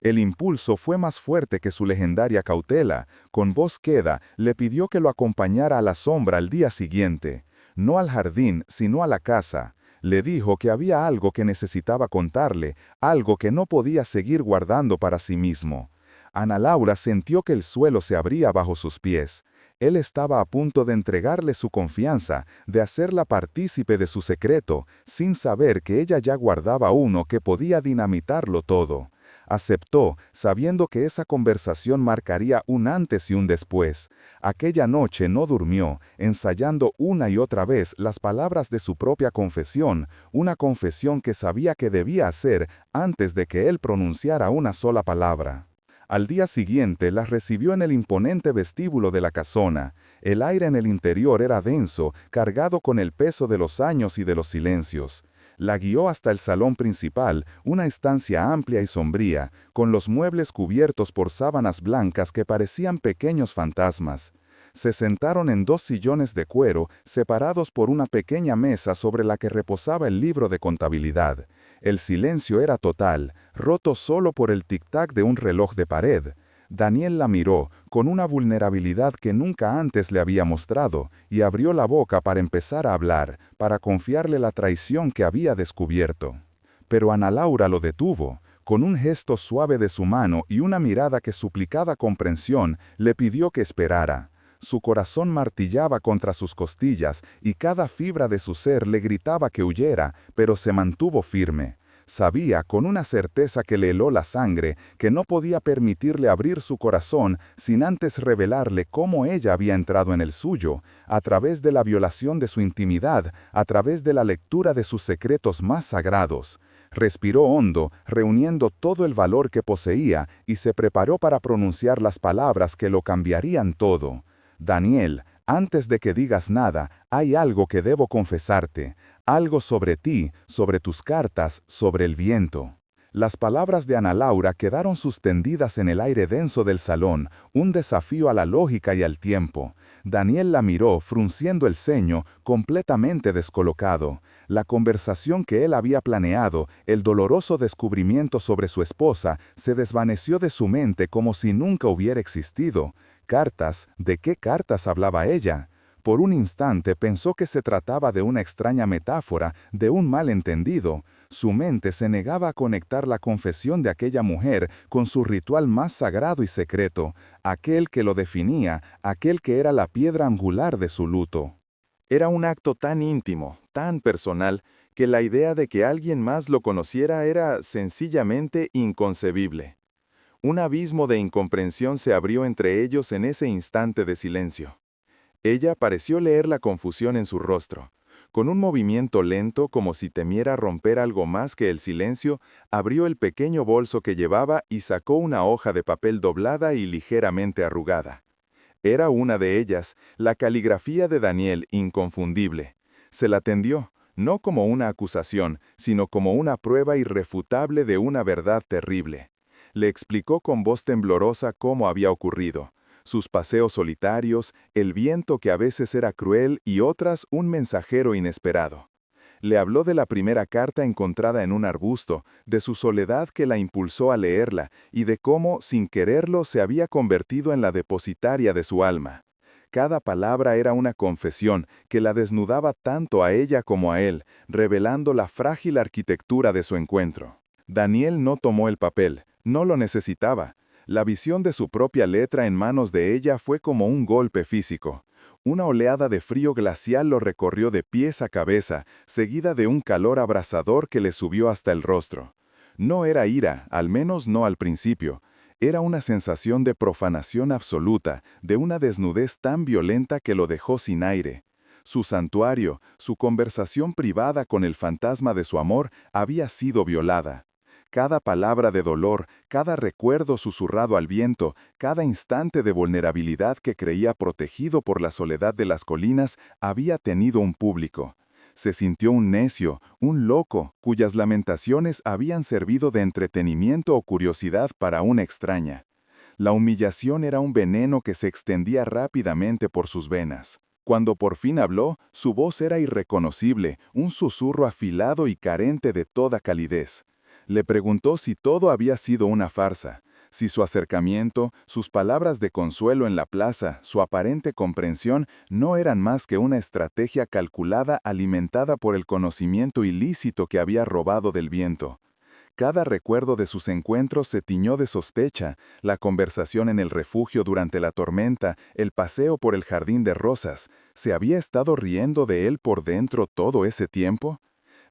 El impulso fue más fuerte que su legendaria cautela. Con voz queda, le pidió que lo acompañara a la sombra al día siguiente. No al jardín, sino a la casa. Le dijo que había algo que necesitaba contarle, algo que no podía seguir guardando para sí mismo. Ana Laura sintió que el suelo se abría bajo sus pies. Él estaba a punto de entregarle su confianza, de hacerla partícipe de su secreto, sin saber que ella ya guardaba uno que podía dinamitarlo todo. Aceptó, sabiendo que esa conversación marcaría un antes y un después. Aquella noche no durmió, ensayando una y otra vez las palabras de su propia confesión, una confesión que sabía que debía hacer antes de que él pronunciara una sola palabra. Al día siguiente las recibió en el imponente vestíbulo de la casona. El aire en el interior era denso, cargado con el peso de los años y de los silencios. La guió hasta el salón principal, una estancia amplia y sombría, con los muebles cubiertos por sábanas blancas que parecían pequeños fantasmas. Se sentaron en 2 sillones de cuero, separados por una pequeña mesa sobre la que reposaba el libro de contabilidad. El silencio era total, roto solo por el tic-tac de un reloj de pared. Daniel la miró, con una vulnerabilidad que nunca antes le había mostrado, y abrió la boca para empezar a hablar, para confiarle la traición que había descubierto. Pero Ana Laura lo detuvo. Con un gesto suave de su mano y una mirada que suplicaba comprensión, le pidió que esperara. Su corazón martillaba contra sus costillas y cada fibra de su ser le gritaba que huyera, pero se mantuvo firme. Sabía, con una certeza que le heló la sangre, que no podía permitirle abrir su corazón sin antes revelarle cómo ella había entrado en el suyo, a través de la violación de su intimidad, a través de la lectura de sus secretos más sagrados. Respiró hondo, reuniendo todo el valor que poseía, y se preparó para pronunciar las palabras que lo cambiarían todo. Daniel, antes de que digas nada, hay algo que debo confesarte, algo sobre ti, sobre tus cartas, sobre el viento. Las palabras de Ana Laura quedaron suspendidas en el aire denso del salón, un desafío a la lógica y al tiempo. Daniel la miró, frunciendo el ceño, completamente descolocado. La conversación que él había planeado, el doloroso descubrimiento sobre su esposa, se desvaneció de su mente como si nunca hubiera existido. ¿Cartas? ¿De qué cartas hablaba ella? Por un instante pensó que se trataba de una extraña metáfora, de un malentendido. Su mente se negaba a conectar la confesión de aquella mujer con su ritual más sagrado y secreto, aquel que lo definía, aquel que era la piedra angular de su luto. Era un acto tan íntimo, tan personal, que la idea de que alguien más lo conociera era sencillamente inconcebible. Un abismo de incomprensión se abrió entre ellos en ese instante de silencio. Ella pareció leer la confusión en su rostro. Con un movimiento lento, como si temiera romper algo más que el silencio, abrió el pequeño bolso que llevaba y sacó una hoja de papel doblada y ligeramente arrugada. Era una de ellas, la caligrafía de Daniel, inconfundible. Se la tendió, no como una acusación, sino como una prueba irrefutable de una verdad terrible. Le explicó con voz temblorosa cómo había ocurrido. Sus paseos solitarios, el viento que a veces era cruel y otras un mensajero inesperado. Le habló de la primera carta encontrada en un arbusto, de su soledad que la impulsó a leerla y de cómo, sin quererlo, se había convertido en la depositaria de su alma. Cada palabra era una confesión que la desnudaba tanto a ella como a él, revelando la frágil arquitectura de su encuentro. Daniel no tomó el papel, no lo necesitaba. La visión de su propia letra en manos de ella fue como un golpe físico. Una oleada de frío glacial lo recorrió de pies a cabeza, seguida de un calor abrasador que le subió hasta el rostro. No era ira, al menos no al principio. Era una sensación de profanación absoluta, de una desnudez tan violenta que lo dejó sin aire. Su santuario, su conversación privada con el fantasma de su amor, había sido violada. Cada palabra de dolor, cada recuerdo susurrado al viento, cada instante de vulnerabilidad que creía protegido por la soledad de las colinas, había tenido un público. Se sintió un necio, un loco, cuyas lamentaciones habían servido de entretenimiento o curiosidad para una extraña. La humillación era un veneno que se extendía rápidamente por sus venas. Cuando por fin habló, su voz era irreconocible, un susurro afilado y carente de toda calidez. Le preguntó si todo había sido una farsa, si su acercamiento, sus palabras de consuelo en la plaza, su aparente comprensión no eran más que una estrategia calculada alimentada por el conocimiento ilícito que había robado del viento. Cada recuerdo de sus encuentros se tiñó de sospecha, la conversación en el refugio durante la tormenta, el paseo por el jardín de rosas. ¿Se había estado riendo de él por dentro todo ese tiempo?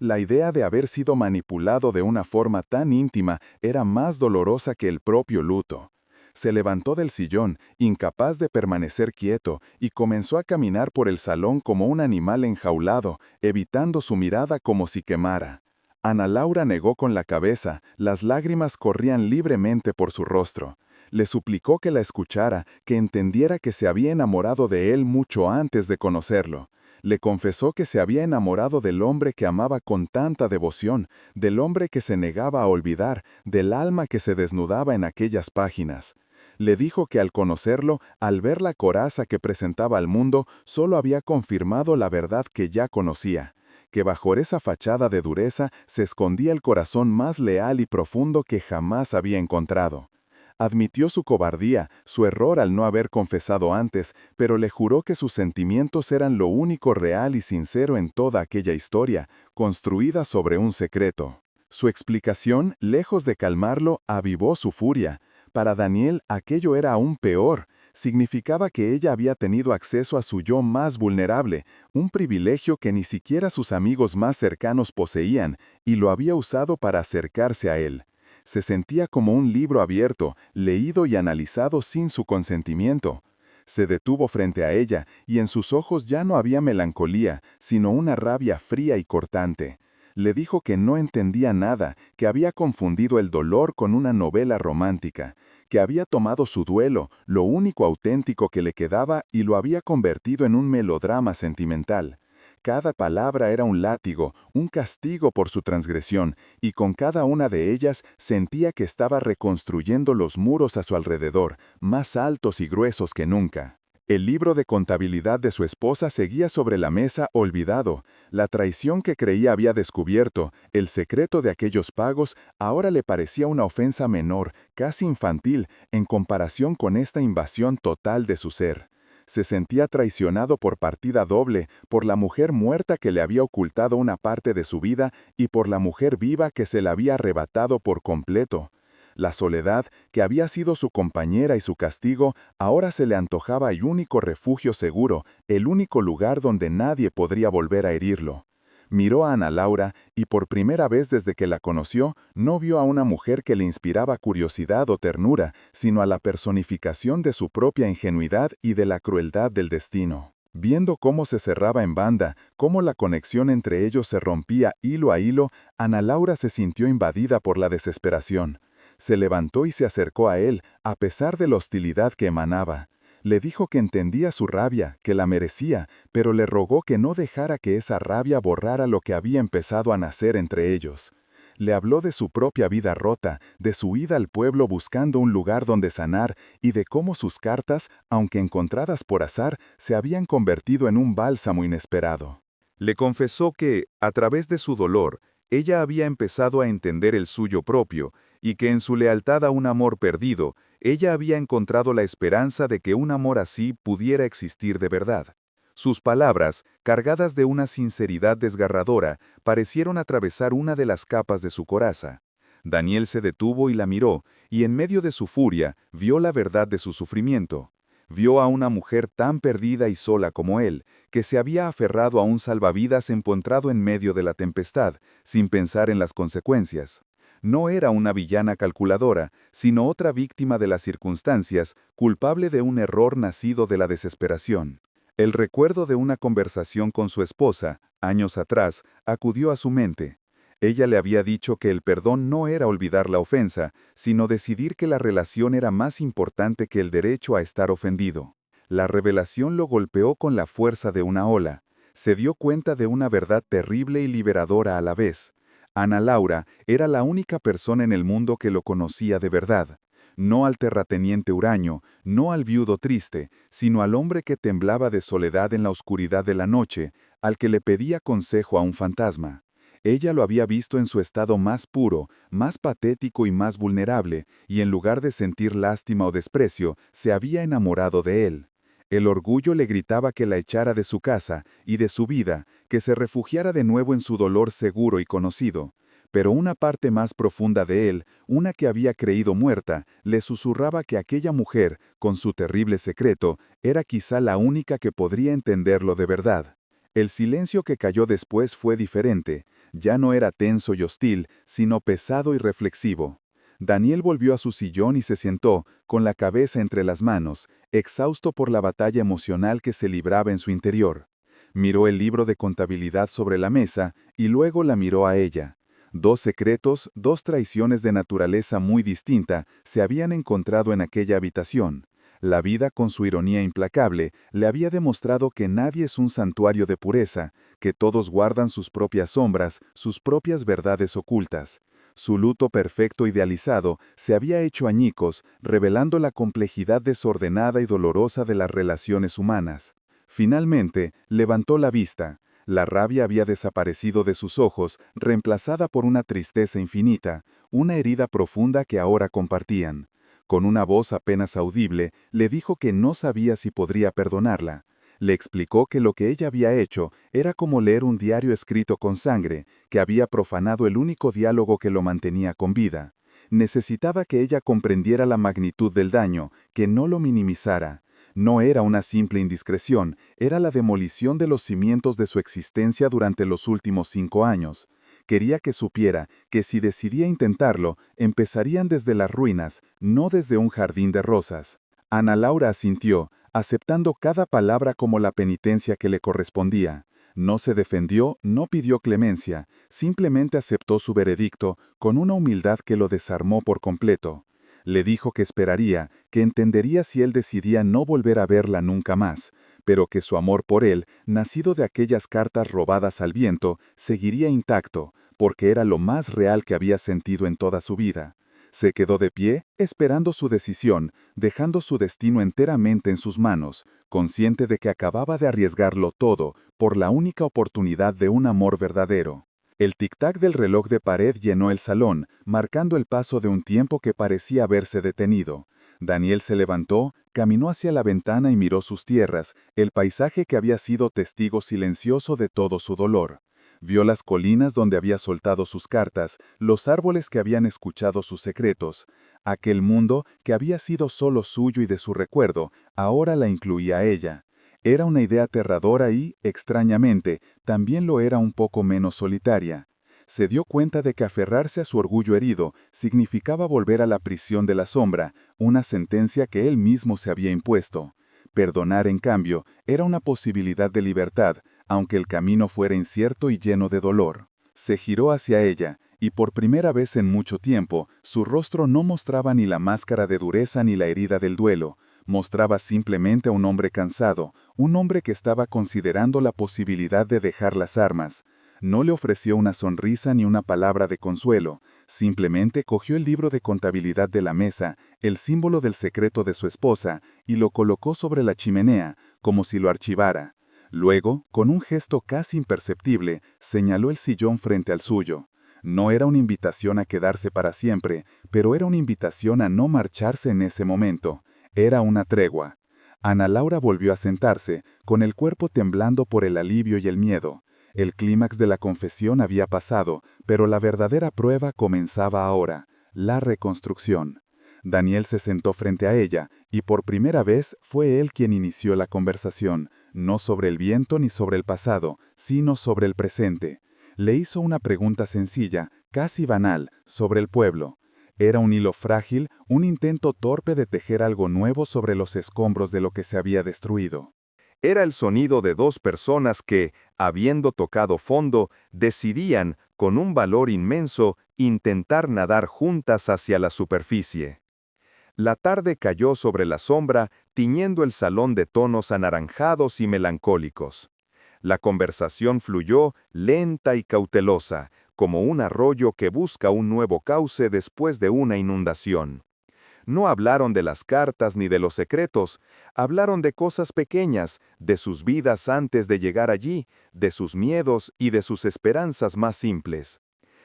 La idea de haber sido manipulado de una forma tan íntima era más dolorosa que el propio luto. Se levantó del sillón, incapaz de permanecer quieto, y comenzó a caminar por el salón como un animal enjaulado, evitando su mirada como si quemara. Ana Laura negó con la cabeza, las lágrimas corrían libremente por su rostro. Le suplicó que la escuchara, que entendiera que se había enamorado de él mucho antes de conocerlo. Le confesó que se había enamorado del hombre que amaba con tanta devoción, del hombre que se negaba a olvidar, del alma que se desnudaba en aquellas páginas. Le dijo que al conocerlo, al ver la coraza que presentaba al mundo, solo había confirmado la verdad que ya conocía, que bajo esa fachada de dureza se escondía el corazón más leal y profundo que jamás había encontrado. Admitió su cobardía, su error al no haber confesado antes, pero le juró que sus sentimientos eran lo único real y sincero en toda aquella historia, construida sobre un secreto. Su explicación, lejos de calmarlo, avivó su furia. Para Daniel, aquello era aún peor. Significaba que ella había tenido acceso a su yo más vulnerable, un privilegio que ni siquiera sus amigos más cercanos poseían, y lo había usado para acercarse a él. Se sentía como un libro abierto, leído y analizado sin su consentimiento. Se detuvo frente a ella, y en sus ojos ya no había melancolía, sino una rabia fría y cortante. Le dijo que no entendía nada, que había confundido el dolor con una novela romántica, que había tomado su duelo, lo único auténtico que le quedaba, y lo había convertido en un melodrama sentimental. Cada palabra era un látigo, un castigo por su transgresión, y con cada una de ellas sentía que estaba reconstruyendo los muros a su alrededor, más altos y gruesos que nunca. El libro de contabilidad de su esposa seguía sobre la mesa olvidado. La traición que creía había descubierto, el secreto de aquellos pagos, ahora le parecía una ofensa menor, casi infantil, en comparación con esta invasión total de su ser. Se sentía traicionado por partida doble, por la mujer muerta que le había ocultado una parte de su vida y por la mujer viva que se la había arrebatado por completo. La soledad, que había sido su compañera y su castigo, ahora se le antojaba el único refugio seguro, el único lugar donde nadie podría volver a herirlo. Miró a Ana Laura y por primera vez desde que la conoció, no vio a una mujer que le inspiraba curiosidad o ternura, sino a la personificación de su propia ingenuidad y de la crueldad del destino. Viendo cómo se cerraba en banda, cómo la conexión entre ellos se rompía hilo a hilo, Ana Laura se sintió invadida por la desesperación. Se levantó y se acercó a él, a pesar de la hostilidad que emanaba. Le dijo que entendía su rabia, que la merecía, pero le rogó que no dejara que esa rabia borrara lo que había empezado a nacer entre ellos. Le habló de su propia vida rota, de su ida al pueblo buscando un lugar donde sanar y de cómo sus cartas, aunque encontradas por azar, se habían convertido en un bálsamo inesperado. Le confesó que, a través de su dolor, ella había empezado a entender el suyo propio, y que en su lealtad a un amor perdido, ella había encontrado la esperanza de que un amor así pudiera existir de verdad. Sus palabras, cargadas de una sinceridad desgarradora, parecieron atravesar una de las capas de su coraza. Daniel se detuvo y la miró, y en medio de su furia, vio la verdad de su sufrimiento. Vio a una mujer tan perdida y sola como él, que se había aferrado a un salvavidas empotrado en medio de la tempestad, sin pensar en las consecuencias. No era una villana calculadora, sino otra víctima de las circunstancias, culpable de un error nacido de la desesperación. El recuerdo de una conversación con su esposa, años atrás, acudió a su mente. Ella le había dicho que el perdón no era olvidar la ofensa, sino decidir que la relación era más importante que el derecho a estar ofendido. La revelación lo golpeó con la fuerza de una ola. Se dio cuenta de una verdad terrible y liberadora a la vez. Ana Laura era la única persona en el mundo que lo conocía de verdad. No al terrateniente huraño, no al viudo triste, sino al hombre que temblaba de soledad en la oscuridad de la noche, al que le pedía consejo a un fantasma. Ella lo había visto en su estado más puro, más patético y más vulnerable, y en lugar de sentir lástima o desprecio, se había enamorado de él. El orgullo le gritaba que la echara de su casa y de su vida, que se refugiara de nuevo en su dolor seguro y conocido. Pero una parte más profunda de él, una que había creído muerta, le susurraba que aquella mujer, con su terrible secreto, era quizá la única que podría entenderlo de verdad. El silencio que cayó después fue diferente. Ya no era tenso y hostil, sino pesado y reflexivo. Daniel volvió a su sillón y se sentó, con la cabeza entre las manos, exhausto por la batalla emocional que se libraba en su interior. Miró el libro de contabilidad sobre la mesa y luego la miró a ella. Dos secretos, dos traiciones de naturaleza muy distinta, se habían encontrado en aquella habitación. La vida, con su ironía implacable, le había demostrado que nadie es un santuario de pureza, que todos guardan sus propias sombras, sus propias verdades ocultas. Su luto perfecto idealizado se había hecho añicos, revelando la complejidad desordenada y dolorosa de las relaciones humanas. Finalmente, levantó la vista. La rabia había desaparecido de sus ojos, reemplazada por una tristeza infinita, una herida profunda que ahora compartían. Con una voz apenas audible, le dijo que no sabía si podría perdonarla. Le explicó que lo que ella había hecho era como leer un diario escrito con sangre, que había profanado el único diálogo que lo mantenía con vida. Necesitaba que ella comprendiera la magnitud del daño, que no lo minimizara. No era una simple indiscreción, era la demolición de los cimientos de su existencia durante los últimos 5 años. Quería que supiera que si decidía intentarlo, empezarían desde las ruinas, no desde un jardín de rosas. Ana Laura asintió, aceptando cada palabra como la penitencia que le correspondía. No se defendió, no pidió clemencia, simplemente aceptó su veredicto con una humildad que lo desarmó por completo. Le dijo que esperaría, que entendería si él decidía no volver a verla nunca más, pero que su amor por él, nacido de aquellas cartas robadas al viento, seguiría intacto, porque era lo más real que había sentido en toda su vida. Se quedó de pie, esperando su decisión, dejando su destino enteramente en sus manos, consciente de que acababa de arriesgarlo todo por la única oportunidad de un amor verdadero. El tic-tac del reloj de pared llenó el salón, marcando el paso de un tiempo que parecía haberse detenido. Daniel se levantó, caminó hacia la ventana y miró sus tierras, el paisaje que había sido testigo silencioso de todo su dolor. Vio las colinas donde había soltado sus cartas, los árboles que habían escuchado sus secretos. Aquel mundo, que había sido solo suyo y de su recuerdo, ahora la incluía a ella. Era una idea aterradora y, extrañamente, también lo era un poco menos solitaria. Se dio cuenta de que aferrarse a su orgullo herido significaba volver a la prisión de la sombra, una sentencia que él mismo se había impuesto. Perdonar, en cambio, era una posibilidad de libertad, aunque el camino fuera incierto y lleno de dolor. Se giró hacia ella, y por primera vez en mucho tiempo, su rostro no mostraba ni la máscara de dureza ni la herida del duelo, mostraba simplemente a un hombre cansado, un hombre que estaba considerando la posibilidad de dejar las armas. No le ofreció una sonrisa ni una palabra de consuelo, simplemente cogió el libro de contabilidad de la mesa, el símbolo del secreto de su esposa, y lo colocó sobre la chimenea, como si lo archivara. Luego, con un gesto casi imperceptible, señaló el sillón frente al suyo. No era una invitación a quedarse para siempre, pero era una invitación a no marcharse en ese momento. Era una tregua. Ana Laura volvió a sentarse, con el cuerpo temblando por el alivio y el miedo. El clímax de la confesión había pasado, pero la verdadera prueba comenzaba ahora, la reconstrucción. Daniel se sentó frente a ella, y por primera vez fue él quien inició la conversación, no sobre el viento ni sobre el pasado, sino sobre el presente. Le hizo una pregunta sencilla, casi banal, sobre el pueblo. Era un hilo frágil, un intento torpe de tejer algo nuevo sobre los escombros de lo que se había destruido. Era el sonido de dos personas que, habiendo tocado fondo, decidían, con un valor inmenso, intentar nadar juntas hacia la superficie. La tarde cayó sobre la sombra, tiñendo el salón de tonos anaranjados y melancólicos. La conversación fluyó, lenta y cautelosa, como un arroyo que busca un nuevo cauce después de una inundación. No hablaron de las cartas ni de los secretos, hablaron de cosas pequeñas, de sus vidas antes de llegar allí, de sus miedos y de sus esperanzas más simples.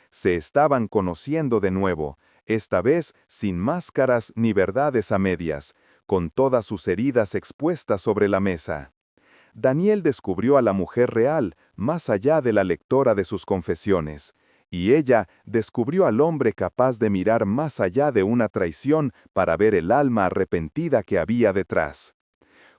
Se estaban conociendo de nuevo, esta vez sin máscaras ni verdades a medias, con todas sus heridas expuestas sobre la mesa. Daniel descubrió a la mujer real, más allá de la lectora de sus confesiones, y ella descubrió al hombre capaz de mirar más allá de una traición para ver el alma arrepentida que había detrás.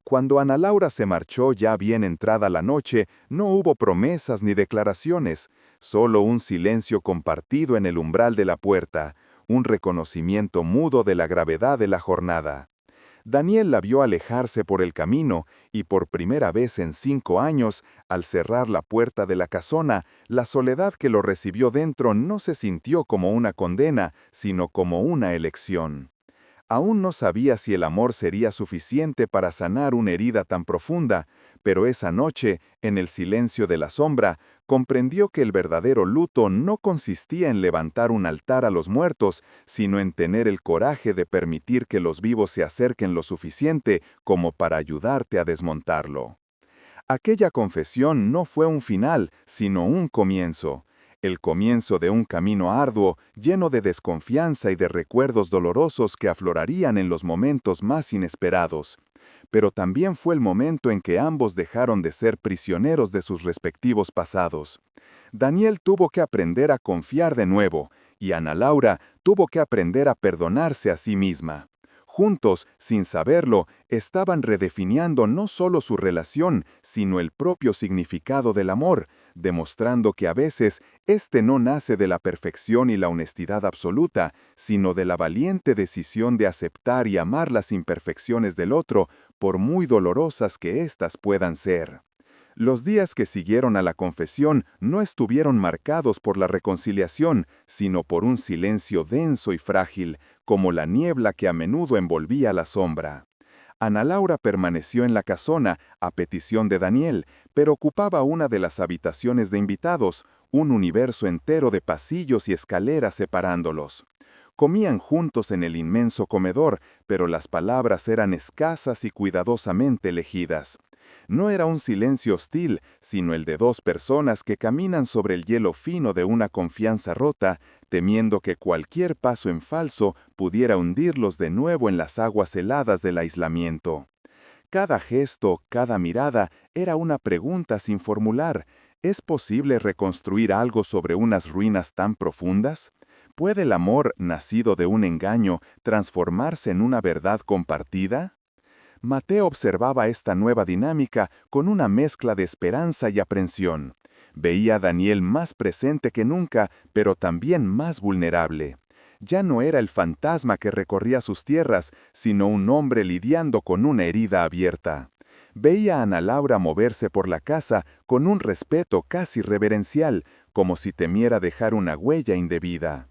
Cuando Ana Laura se marchó ya bien entrada la noche, no hubo promesas ni declaraciones, solo un silencio compartido en el umbral de la puerta, un reconocimiento mudo de la gravedad de la jornada. Daniel la vio alejarse por el camino, y por primera vez en 5 años, al cerrar la puerta de la casona, la soledad que lo recibió dentro no se sintió como una condena, sino como una elección. Aún no sabía si el amor sería suficiente para sanar una herida tan profunda, pero esa noche, en el silencio de la sombra, comprendió que el verdadero luto no consistía en levantar un altar a los muertos, sino en tener el coraje de permitir que los vivos se acerquen lo suficiente como para ayudarte a desmontarlo. Aquella confesión no fue un final, sino un comienzo. El comienzo de un camino arduo, lleno de desconfianza y de recuerdos dolorosos que aflorarían en los momentos más inesperados. Pero también fue el momento en que ambos dejaron de ser prisioneros de sus respectivos pasados. Daniel tuvo que aprender a confiar de nuevo, y Ana Laura tuvo que aprender a perdonarse a sí misma. Juntos, sin saberlo, estaban redefiniendo no solo su relación, sino el propio significado del amor, demostrando que a veces este no nace de la perfección y la honestidad absoluta, sino de la valiente decisión de aceptar y amar las imperfecciones del otro, por muy dolorosas que éstas puedan ser. Los días que siguieron a la confesión no estuvieron marcados por la reconciliación, sino por un silencio denso y frágil, como la niebla que a menudo envolvía la sombra. Ana Laura permaneció en la casona, a petición de Daniel, pero ocupaba una de las habitaciones de invitados, un universo entero de pasillos y escaleras separándolos. Comían juntos en el inmenso comedor, pero las palabras eran escasas y cuidadosamente elegidas. No era un silencio hostil, sino el de dos personas que caminan sobre el hielo fino de una confianza rota, temiendo que cualquier paso en falso pudiera hundirlos de nuevo en las aguas heladas del aislamiento. Cada gesto, cada mirada, era una pregunta sin formular. ¿Es posible reconstruir algo sobre unas ruinas tan profundas? ¿Puede el amor, nacido de un engaño, transformarse en una verdad compartida? Mateo observaba esta nueva dinámica con una mezcla de esperanza y aprensión. Veía a Daniel más presente que nunca, pero también más vulnerable. Ya no era el fantasma que recorría sus tierras, sino un hombre lidiando con una herida abierta. Veía a Ana Laura moverse por la casa con un respeto casi reverencial, como si temiera dejar una huella indebida.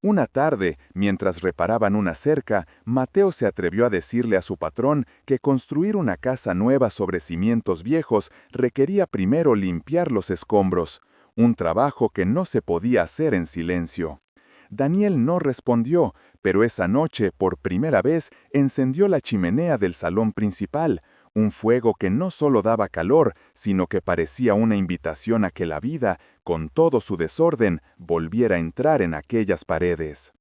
Una tarde, mientras reparaban una cerca, Mateo se atrevió a decirle a su patrón que construir una casa nueva sobre cimientos viejos requería primero limpiar los escombros, un trabajo que no se podía hacer en silencio. Daniel no respondió, pero esa noche, por primera vez, encendió la chimenea del salón principal, un fuego que no solo daba calor, sino que parecía una invitación a que la vida, con todo su desorden, volviera a entrar en aquellas paredes.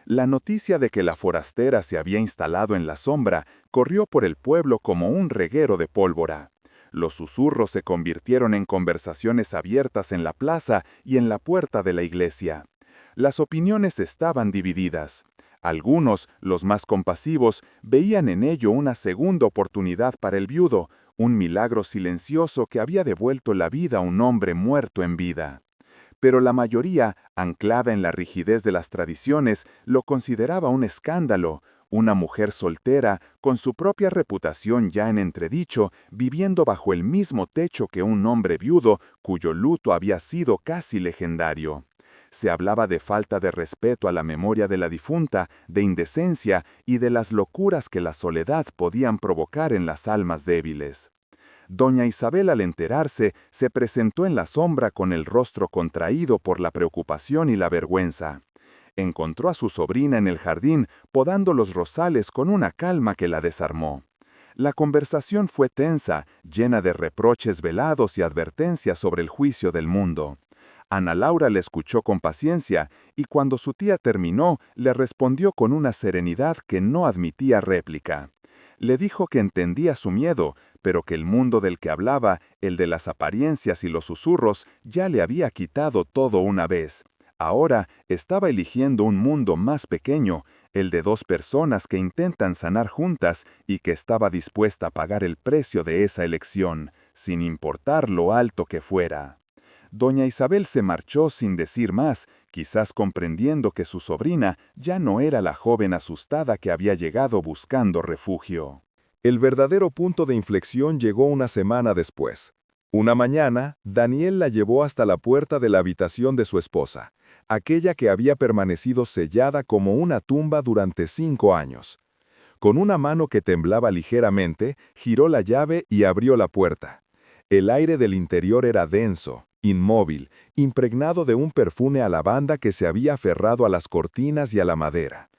La noticia de que la forastera se había instalado en la sombra corrió por el pueblo como un reguero de pólvora. Los susurros se convirtieron en conversaciones abiertas en la plaza y en la puerta de la iglesia. Las opiniones estaban divididas. Algunos, los más compasivos, veían en ello una segunda oportunidad para el viudo, un milagro silencioso que había devuelto la vida a un hombre muerto en vida. Pero la mayoría, anclada en la rigidez de las tradiciones, lo consideraba un escándalo, una mujer soltera, con su propia reputación ya en entredicho, viviendo bajo el mismo techo que un hombre viudo cuyo luto había sido casi legendario. Se hablaba de falta de respeto a la memoria de la difunta, de indecencia y de las locuras que la soledad podían provocar en las almas débiles. Doña Isabel, al enterarse, se presentó en la sombra con el rostro contraído por la preocupación y la vergüenza. Encontró a su sobrina en el jardín, podando los rosales con una calma que la desarmó. La conversación fue tensa, llena de reproches velados y advertencias sobre el juicio del mundo. Ana Laura le escuchó con paciencia, y cuando su tía terminó, le respondió con una serenidad que no admitía réplica. Le dijo que entendía su miedo, pero que el mundo del que hablaba, el de las apariencias y los susurros, ya le había quitado todo una vez. Ahora estaba eligiendo un mundo más pequeño, el de dos personas que intentan sanar juntas y que estaba dispuesta a pagar el precio de esa elección, sin importar lo alto que fuera. Doña Isabel se marchó sin decir más, quizás comprendiendo que su sobrina ya no era la joven asustada que había llegado buscando refugio. El verdadero punto de inflexión llegó una semana después. Una mañana, Daniel la llevó hasta la puerta de la habitación de su esposa, aquella que había permanecido sellada como una tumba durante 5 años. Con una mano que temblaba ligeramente, giró la llave y abrió la puerta. El aire del interior era denso, inmóvil, impregnado de un perfume a lavanda que se había aferrado a las cortinas y a la madera.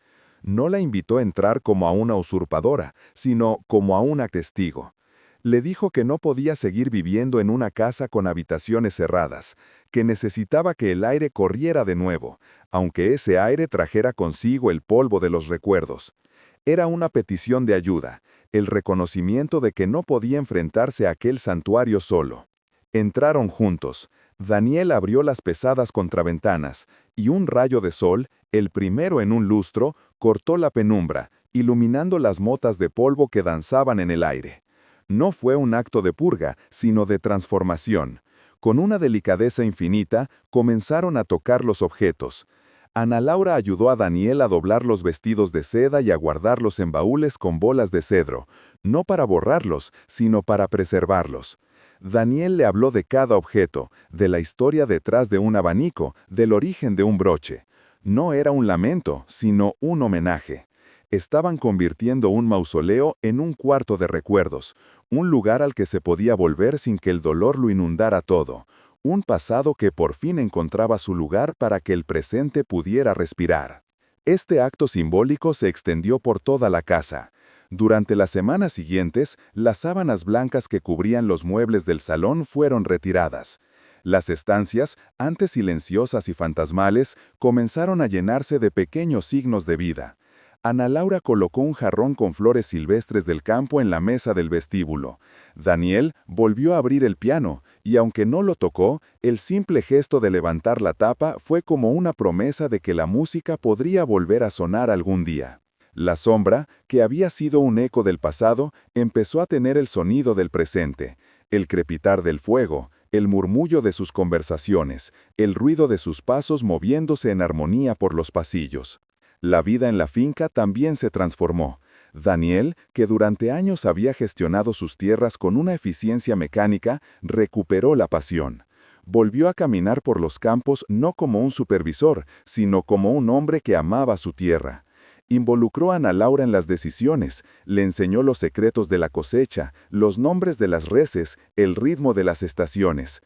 No la invitó a entrar como a una usurpadora, sino como a una testigo. Le dijo que no podía seguir viviendo en una casa con habitaciones cerradas, que necesitaba que el aire corriera de nuevo, aunque ese aire trajera consigo el polvo de los recuerdos. Era una petición de ayuda, el reconocimiento de que no podía enfrentarse a aquel santuario solo. Entraron juntos. Daniel abrió las pesadas contraventanas, y un rayo de sol, el primero en un lustro, cortó la penumbra, iluminando las motas de polvo que danzaban en el aire. No fue un acto de purga, sino de transformación. Con una delicadeza infinita, comenzaron a tocar los objetos. Ana Laura ayudó a Daniel a doblar los vestidos de seda y a guardarlos en baúles con bolas de cedro, no para borrarlos, sino para preservarlos. Daniel le habló de cada objeto, de la historia detrás de un abanico, del origen de un broche. No era un lamento, sino un homenaje. Estaban convirtiendo un mausoleo en un cuarto de recuerdos, un lugar al que se podía volver sin que el dolor lo inundara todo, un pasado que por fin encontraba su lugar para que el presente pudiera respirar. Este acto simbólico se extendió por toda la casa. Durante las semanas siguientes, las sábanas blancas que cubrían los muebles del salón fueron retiradas. Las estancias, antes silenciosas y fantasmales, comenzaron a llenarse de pequeños signos de vida. Ana Laura colocó un jarrón con flores silvestres del campo en la mesa del vestíbulo. Daniel volvió a abrir el piano, y aunque no lo tocó, el simple gesto de levantar la tapa fue como una promesa de que la música podría volver a sonar algún día. La sombra, que había sido un eco del pasado, empezó a tener el sonido del presente, el crepitar del fuego, el murmullo de sus conversaciones, el ruido de sus pasos moviéndose en armonía por los pasillos. La vida en la finca también se transformó. Daniel, que durante años había gestionado sus tierras con una eficiencia mecánica, recuperó la pasión. Volvió a caminar por los campos no como un supervisor, sino como un hombre que amaba su tierra. Involucró a Ana Laura en las decisiones, le enseñó los secretos de la cosecha, los nombres de las reses, el ritmo de las estaciones.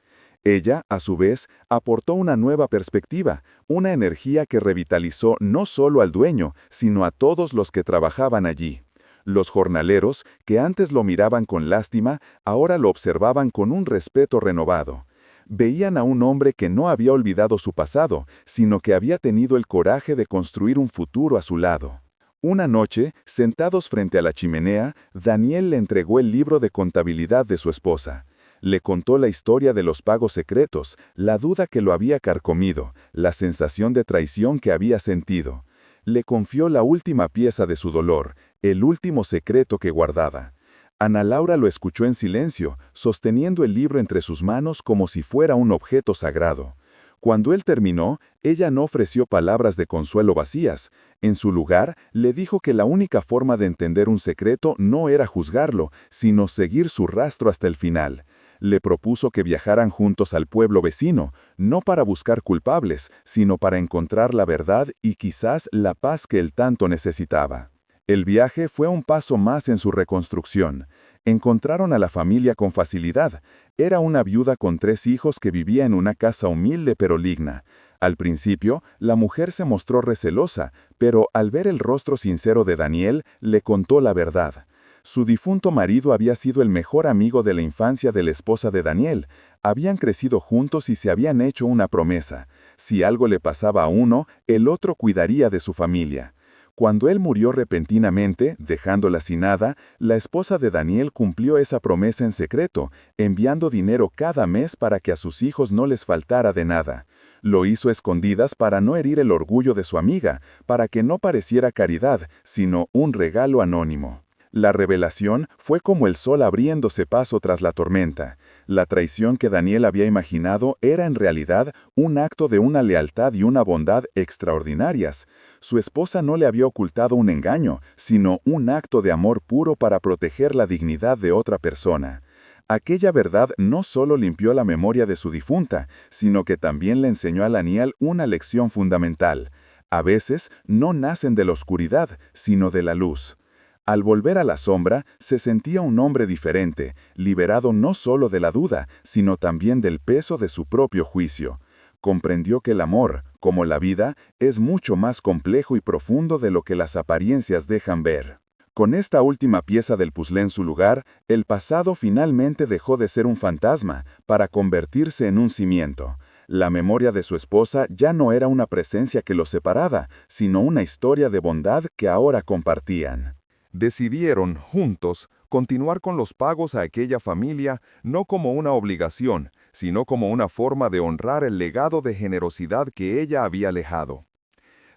Ella, a su vez, aportó una nueva perspectiva, una energía que revitalizó no solo al dueño, sino a todos los que trabajaban allí. Los jornaleros, que antes lo miraban con lástima, ahora lo observaban con un respeto renovado. Veían a un hombre que no había olvidado su pasado, sino que había tenido el coraje de construir un futuro a su lado. Una noche, sentados frente a la chimenea, Daniel le entregó el libro de contabilidad de su esposa. Le contó la historia de los pagos secretos, la duda que lo había carcomido, la sensación de traición que había sentido. Le confió la última pieza de su dolor, el último secreto que guardaba. Ana Laura lo escuchó en silencio, sosteniendo el libro entre sus manos como si fuera un objeto sagrado. Cuando él terminó, ella no ofreció palabras de consuelo vacías. En su lugar, le dijo que la única forma de entender un secreto no era juzgarlo, sino seguir su rastro hasta el final. Le propuso que viajaran juntos al pueblo vecino, no para buscar culpables, sino para encontrar la verdad y quizás la paz que él tanto necesitaba. El viaje fue un paso más en su reconstrucción. Encontraron a la familia con facilidad. Era una viuda con 3 hijos que vivía en una casa humilde pero digna. Al principio, la mujer se mostró recelosa, pero al ver el rostro sincero de Daniel, le contó la verdad. Su difunto marido había sido el mejor amigo de la infancia de la esposa de Daniel. Habían crecido juntos y se habían hecho una promesa. Si algo le pasaba a uno, el otro cuidaría de su familia. Cuando él murió repentinamente, dejándola sin nada, la esposa de Daniel cumplió esa promesa en secreto, enviando dinero cada mes para que a sus hijos no les faltara de nada. Lo hizo a escondidas para no herir el orgullo de su amiga, para que no pareciera caridad, sino un regalo anónimo. La revelación fue como el sol abriéndose paso tras la tormenta. La traición que Daniel había imaginado era en realidad un acto de una lealtad y una bondad extraordinarias. Su esposa no le había ocultado un engaño, sino un acto de amor puro para proteger la dignidad de otra persona. Aquella verdad no solo limpió la memoria de su difunta, sino que también le enseñó a Daniel una lección fundamental. A veces no nacen de la oscuridad, sino de la luz. Al volver a la sombra, se sentía un hombre diferente, liberado no solo de la duda, sino también del peso de su propio juicio. Comprendió que el amor, como la vida, es mucho más complejo y profundo de lo que las apariencias dejan ver. Con esta última pieza del puzzle en su lugar, el pasado finalmente dejó de ser un fantasma para convertirse en un cimiento. La memoria de su esposa ya no era una presencia que los separaba, sino una historia de bondad que ahora compartían. Decidieron, juntos, continuar con los pagos a aquella familia no como una obligación, sino como una forma de honrar el legado de generosidad que ella había dejado.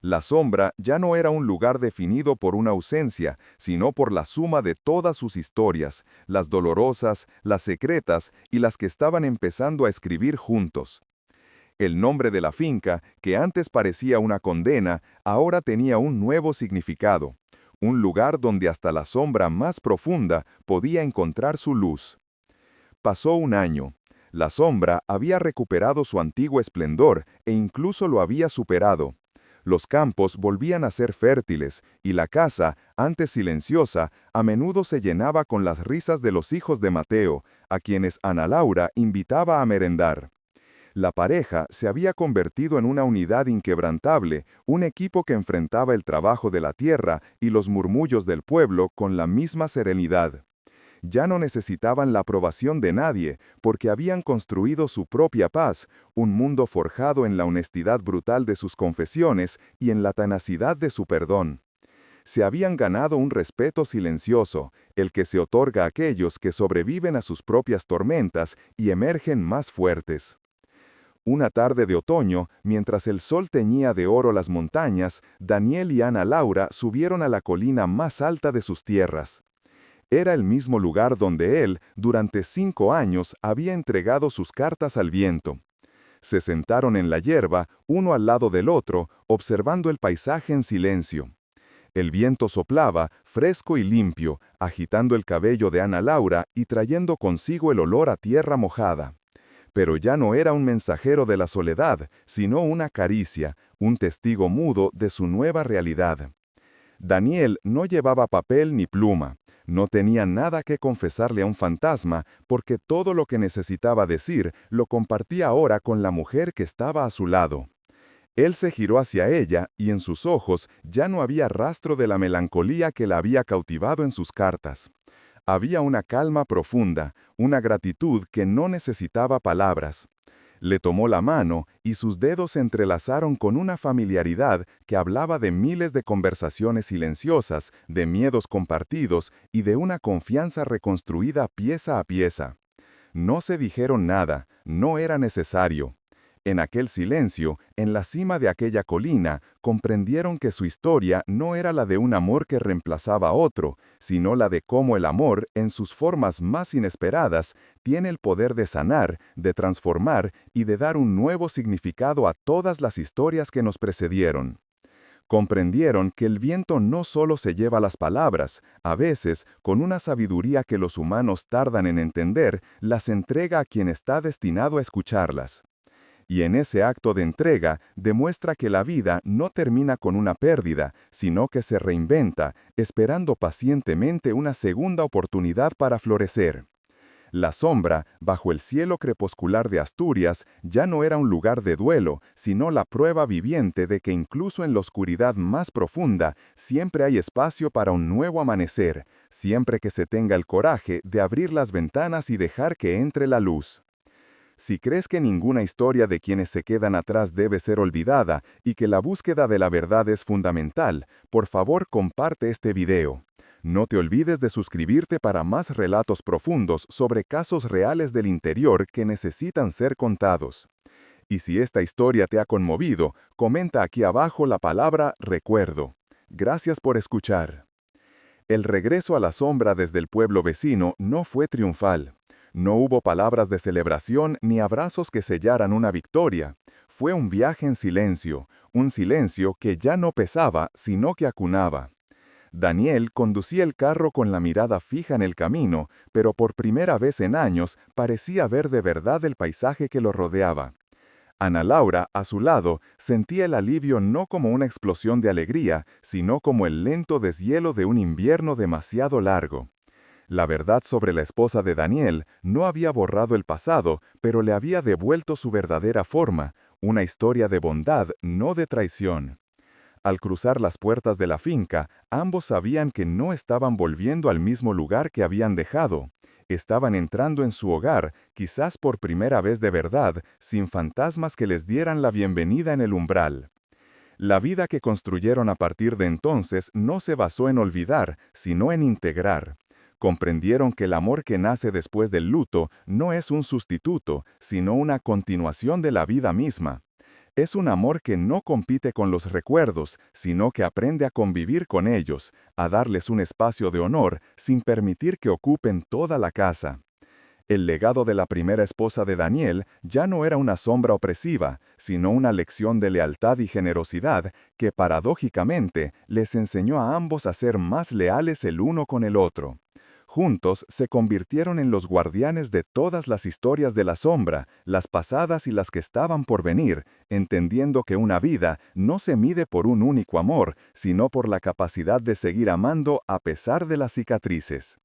La sombra ya no era un lugar definido por una ausencia, sino por la suma de todas sus historias, las dolorosas, las secretas y las que estaban empezando a escribir juntos. El nombre de la finca, que antes parecía una condena, ahora tenía un nuevo significado, un lugar donde hasta la sombra más profunda podía encontrar su luz. Pasó un año. La sombra había recuperado su antiguo esplendor e incluso lo había superado. Los campos volvían a ser fértiles, y la casa, antes silenciosa, a menudo se llenaba con las risas de los hijos de Mateo, a quienes Ana Laura invitaba a merendar. La pareja se había convertido en una unidad inquebrantable, un equipo que enfrentaba el trabajo de la tierra y los murmullos del pueblo con la misma serenidad. Ya no necesitaban la aprobación de nadie, porque habían construido su propia paz, un mundo forjado en la honestidad brutal de sus confesiones y en la tenacidad de su perdón. Se habían ganado un respeto silencioso, el que se otorga a aquellos que sobreviven a sus propias tormentas y emergen más fuertes. Una tarde de otoño, mientras el sol teñía de oro las montañas, Daniel y Ana Laura subieron a la colina más alta de sus tierras. Era el mismo lugar donde él, durante 5 años, había entregado sus cartas al viento. Se sentaron en la hierba, uno al lado del otro, observando el paisaje en silencio. El viento soplaba, fresco y limpio, agitando el cabello de Ana Laura y trayendo consigo el olor a tierra mojada. Pero ya no era un mensajero de la soledad, sino una caricia, un testigo mudo de su nueva realidad. Daniel no llevaba papel ni pluma. No tenía nada que confesarle a un fantasma, porque todo lo que necesitaba decir lo compartía ahora con la mujer que estaba a su lado. Él se giró hacia ella y en sus ojos ya no había rastro de la melancolía que la había cautivado en sus cartas. Había una calma profunda, una gratitud que no necesitaba palabras. Le tomó la mano y sus dedos se entrelazaron con una familiaridad que hablaba de miles de conversaciones silenciosas, de miedos compartidos y de una confianza reconstruida pieza a pieza. No se dijeron nada, no era necesario. En aquel silencio, en la cima de aquella colina, comprendieron que su historia no era la de un amor que reemplazaba a otro, sino la de cómo el amor, en sus formas más inesperadas, tiene el poder de sanar, de transformar y de dar un nuevo significado a todas las historias que nos precedieron. Comprendieron que el viento no solo se lleva las palabras, a veces, con una sabiduría que los humanos tardan en entender, las entrega a quien está destinado a escucharlas. Y en ese acto de entrega demuestra que la vida no termina con una pérdida, sino que se reinventa, esperando pacientemente una segunda oportunidad para florecer. La sombra, bajo el cielo crepuscular de Asturias, ya no era un lugar de duelo, sino la prueba viviente de que incluso en la oscuridad más profunda siempre hay espacio para un nuevo amanecer, siempre que se tenga el coraje de abrir las ventanas y dejar que entre la luz. Si crees que ninguna historia de quienes se quedan atrás debe ser olvidada y que la búsqueda de la verdad es fundamental, por favor comparte este video. No te olvides de suscribirte para más relatos profundos sobre casos reales del interior que necesitan ser contados. Y si esta historia te ha conmovido, comenta aquí abajo la palabra recuerdo. Gracias por escuchar. El regreso a la sombra desde el pueblo vecino no fue triunfal. No hubo palabras de celebración ni abrazos que sellaran una victoria. Fue un viaje en silencio, un silencio que ya no pesaba, sino que acunaba. Daniel conducía el carro con la mirada fija en el camino, pero por primera vez en años parecía ver de verdad el paisaje que lo rodeaba. Ana Laura, a su lado, sentía el alivio no como una explosión de alegría, sino como el lento deshielo de un invierno demasiado largo. La verdad sobre la esposa de Daniel no había borrado el pasado, pero le había devuelto su verdadera forma, una historia de bondad, no de traición. Al cruzar las puertas de la finca, ambos sabían que no estaban volviendo al mismo lugar que habían dejado. Estaban entrando en su hogar, quizás por primera vez de verdad, sin fantasmas que les dieran la bienvenida en el umbral. La vida que construyeron a partir de entonces no se basó en olvidar, sino en integrar. Comprendieron que el amor que nace después del luto no es un sustituto, sino una continuación de la vida misma. Es un amor que no compite con los recuerdos, sino que aprende a convivir con ellos, a darles un espacio de honor sin permitir que ocupen toda la casa. El legado de la primera esposa de Daniel ya no era una sombra opresiva, sino una lección de lealtad y generosidad que paradójicamente les enseñó a ambos a ser más leales el uno con el otro. Juntos se convirtieron en los guardianes de todas las historias de la sombra, las pasadas y las que estaban por venir, entendiendo que una vida no se mide por un único amor, sino por la capacidad de seguir amando a pesar de las cicatrices.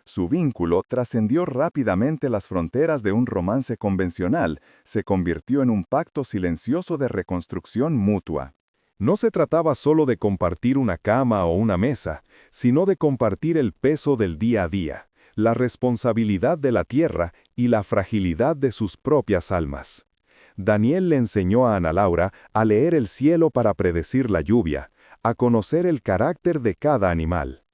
Su vínculo trascendió rápidamente las fronteras de un romance convencional, se convirtió en un pacto silencioso de reconstrucción mutua. No se trataba solo de compartir una cama o una mesa, sino de compartir el peso del día a día, la responsabilidad de la tierra y la fragilidad de sus propias almas. Daniel le enseñó a Ana Laura a leer el cielo para predecir la lluvia, a conocer el carácter de cada animal.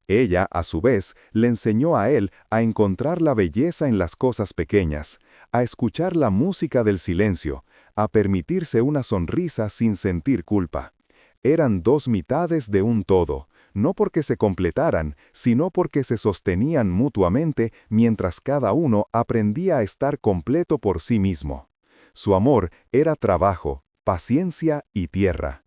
Ella, a su vez, le enseñó a él a encontrar la belleza en las cosas pequeñas, a escuchar la música del silencio, a permitirse una sonrisa sin sentir culpa. Eran dos mitades de un todo, no porque se completaran, sino porque se sostenían mutuamente mientras cada uno aprendía a estar completo por sí mismo. Su amor era trabajo, paciencia y tierra.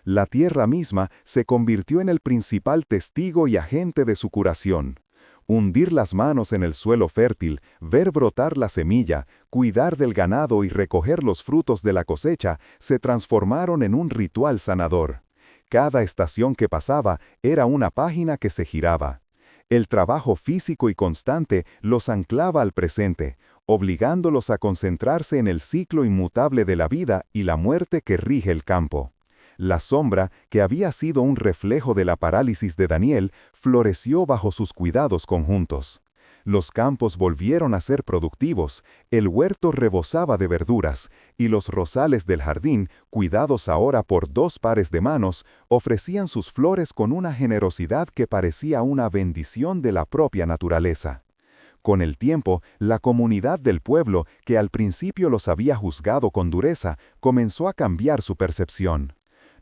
La tierra misma se convirtió en el principal testigo y agente de su curación. Hundir las manos en el suelo fértil, ver brotar la semilla, cuidar del ganado y recoger los frutos de la cosecha se transformaron en un ritual sanador. Cada estación que pasaba era una página que se giraba. El trabajo físico y constante los anclaba al presente, obligándolos a concentrarse en el ciclo inmutable de la vida y la muerte que rige el campo. La sombra, que había sido un reflejo de la parálisis de Daniel, floreció bajo sus cuidados conjuntos. Los campos volvieron a ser productivos, el huerto rebosaba de verduras, y los rosales del jardín, cuidados ahora por 2 pares de manos, ofrecían sus flores con una generosidad que parecía una bendición de la propia naturaleza. Con el tiempo, la comunidad del pueblo, que al principio los había juzgado con dureza, comenzó a cambiar su percepción.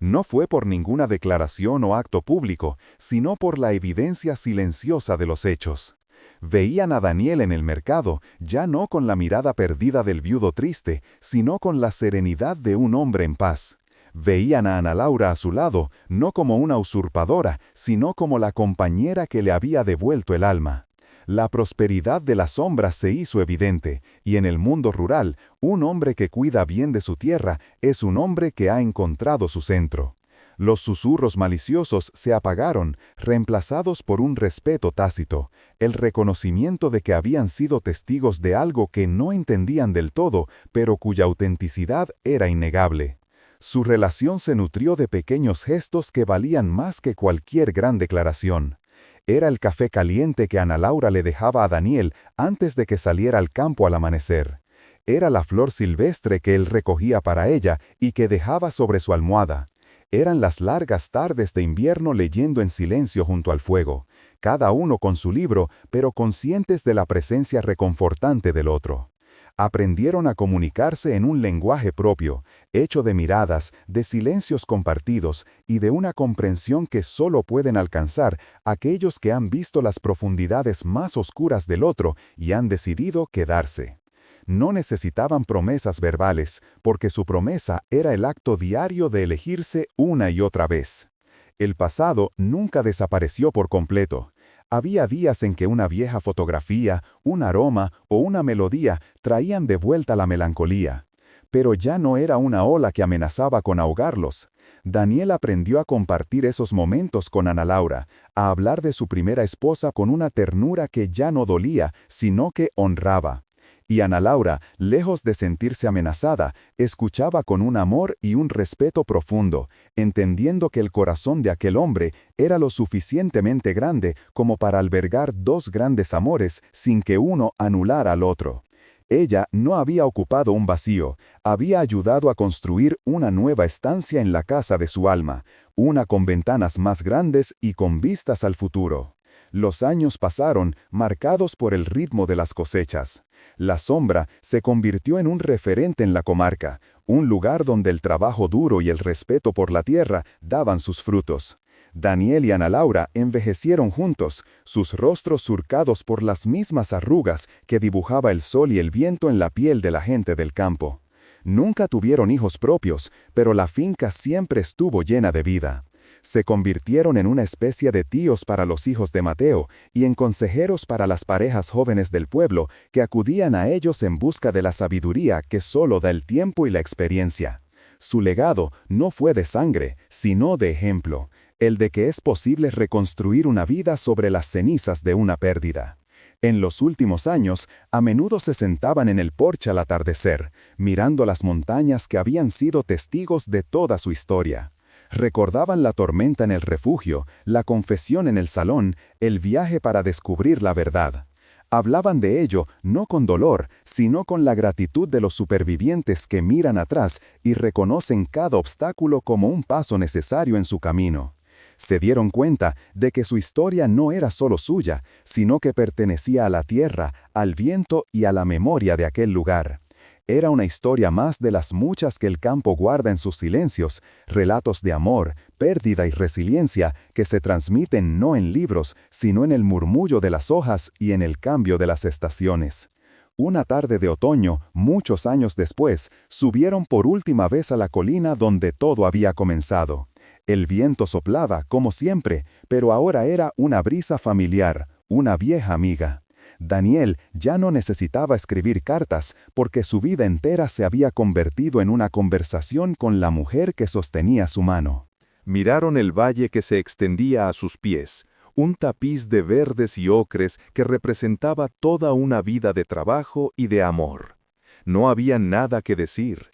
No fue por ninguna declaración o acto público, sino por la evidencia silenciosa de los hechos. Veían a Daniel en el mercado, ya no con la mirada perdida del viudo triste, sino con la serenidad de un hombre en paz. Veían a Ana Laura a su lado, no como una usurpadora, sino como la compañera que le había devuelto el alma. La prosperidad de la sombra se hizo evidente, y en el mundo rural, un hombre que cuida bien de su tierra es un hombre que ha encontrado su centro. Los susurros maliciosos se apagaron, reemplazados por un respeto tácito, el reconocimiento de que habían sido testigos de algo que no entendían del todo, pero cuya autenticidad era innegable. Su relación se nutrió de pequeños gestos que valían más que cualquier gran declaración. Era el café caliente que Ana Laura le dejaba a Daniel antes de que saliera al campo al amanecer. Era la flor silvestre que él recogía para ella y que dejaba sobre su almohada. Eran las largas tardes de invierno leyendo en silencio junto al fuego, cada uno con su libro, pero conscientes de la presencia reconfortante del otro. Aprendieron a comunicarse en un lenguaje propio, hecho de miradas, de silencios compartidos y de una comprensión que solo pueden alcanzar aquellos que han visto las profundidades más oscuras del otro y han decidido quedarse. No necesitaban promesas verbales, porque su promesa era el acto diario de elegirse una y otra vez. El pasado nunca desapareció por completo. Había días en que una vieja fotografía, un aroma o una melodía traían de vuelta la melancolía. pero ya no era una ola que amenazaba con ahogarlos. Daniel aprendió a compartir esos momentos con Ana Laura, a hablar de su primera esposa con una ternura que ya no dolía, sino que honraba. Y Ana Laura, lejos de sentirse amenazada, escuchaba con un amor y un respeto profundo, entendiendo que el corazón de aquel hombre era lo suficientemente grande como para albergar dos grandes amores sin que uno anulara al otro. Ella no había ocupado un vacío, había ayudado a construir una nueva estancia en la casa de su alma, una con ventanas más grandes y con vistas al futuro. Los años pasaron, marcados por el ritmo de las cosechas. La Sombra se convirtió en un referente en la comarca, un lugar donde el trabajo duro y el respeto por la tierra daban sus frutos. Daniel y Ana Laura envejecieron juntos, sus rostros surcados por las mismas arrugas que dibujaba el sol y el viento en la piel de la gente del campo. Nunca tuvieron hijos propios, pero la finca siempre estuvo llena de vida. Se convirtieron en una especie de tíos para los hijos de Mateo y en consejeros para las parejas jóvenes del pueblo que acudían a ellos en busca de la sabiduría que solo da el tiempo y la experiencia. Su legado no fue de sangre, sino de ejemplo, el de que es posible reconstruir una vida sobre las cenizas de una pérdida. En los últimos años, a menudo se sentaban en el porche al atardecer, mirando las montañas que habían sido testigos de toda su historia. Recordaban la tormenta en el refugio, la confesión en el salón, el viaje para descubrir la verdad. Hablaban de ello no con dolor, sino con la gratitud de los supervivientes que miran atrás y reconocen cada obstáculo como un paso necesario en su camino. Se dieron cuenta de que su historia no era solo suya, sino que pertenecía a la tierra, al viento y a la memoria de aquel lugar. Era una historia más de las muchas que el campo guarda en sus silencios, relatos de amor, pérdida y resiliencia que se transmiten no en libros, sino en el murmullo de las hojas y en el cambio de las estaciones. Una tarde de otoño, muchos años después, subieron por última vez a la colina donde todo había comenzado. El viento soplaba, como siempre, pero ahora era una brisa familiar, una vieja amiga. Daniel ya no necesitaba escribir cartas porque su vida entera se había convertido en una conversación con la mujer que sostenía su mano. Miraron el valle que se extendía a sus pies, un tapiz de verdes y ocres que representaba toda una vida de trabajo y de amor. No había nada que decir.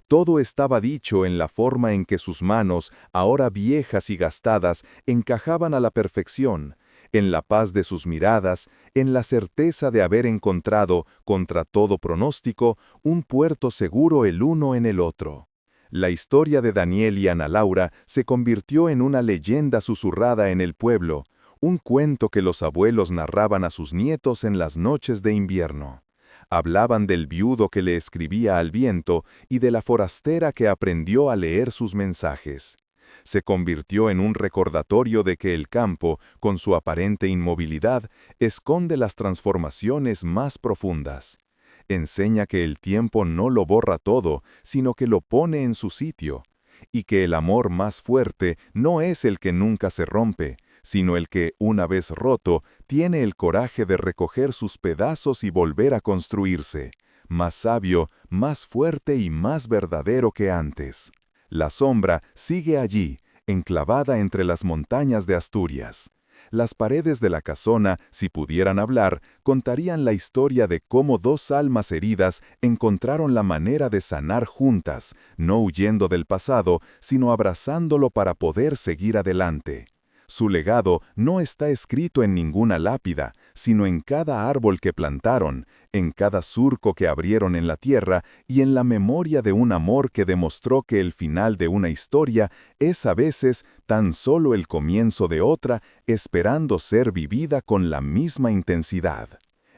Todo estaba dicho en la forma en que sus manos, ahora viejas y gastadas, encajaban a la perfección, en la paz de sus miradas, en la certeza de haber encontrado, contra todo pronóstico, un puerto seguro el uno en el otro. La historia de Daniel y Ana Laura se convirtió en una leyenda susurrada en el pueblo, un cuento que los abuelos narraban a sus nietos en las noches de invierno. Hablaban del viudo que le escribía al viento y de la forastera que aprendió a leer sus mensajes. Se convirtió en un recordatorio de que el campo, con su aparente inmovilidad, esconde las transformaciones más profundas. Enseña que el tiempo no lo borra todo, sino que lo pone en su sitio, y que el amor más fuerte no es el que nunca se rompe, sino el que, una vez roto, tiene el coraje de recoger sus pedazos y volver a construirse, más sabio, más fuerte y más verdadero que antes. La sombra sigue allí, enclavada entre las montañas de Asturias. Las paredes de la casona, si pudieran hablar, contarían la historia de cómo dos almas heridas encontraron la manera de sanar juntas, no huyendo del pasado, sino abrazándolo para poder seguir adelante. Su legado no está escrito en ninguna lápida, sino en cada árbol que plantaron, en cada surco que abrieron en la tierra y en la memoria de un amor que demostró que el final de una historia es a veces tan solo el comienzo de otra, esperando ser vivida con la misma intensidad.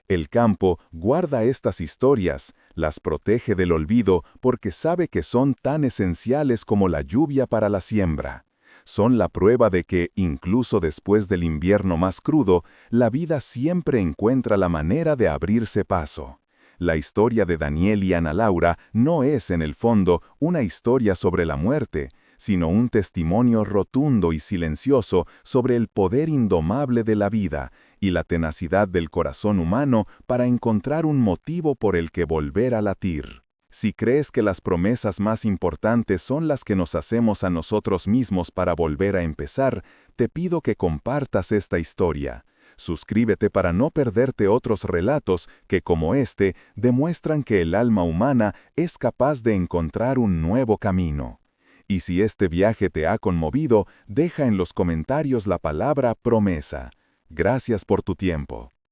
El campo guarda estas historias, las protege del olvido porque sabe que son tan esenciales como la lluvia para la siembra. Son la prueba de que, incluso después del invierno más crudo, la vida siempre encuentra la manera de abrirse paso. La historia de Daniel y Ana Laura no es, en el fondo, una historia sobre la muerte, sino un testimonio rotundo y silencioso sobre el poder indomable de la vida y la tenacidad del corazón humano para encontrar un motivo por el que volver a latir. Si crees que las promesas más importantes son las que nos hacemos a nosotros mismos para volver a empezar, te pido que compartas esta historia. Suscríbete para no perderte otros relatos que, como este, demuestran que el alma humana es capaz de encontrar un nuevo camino. Y si este viaje te ha conmovido, deja en los comentarios la palabra promesa. Gracias por tu tiempo.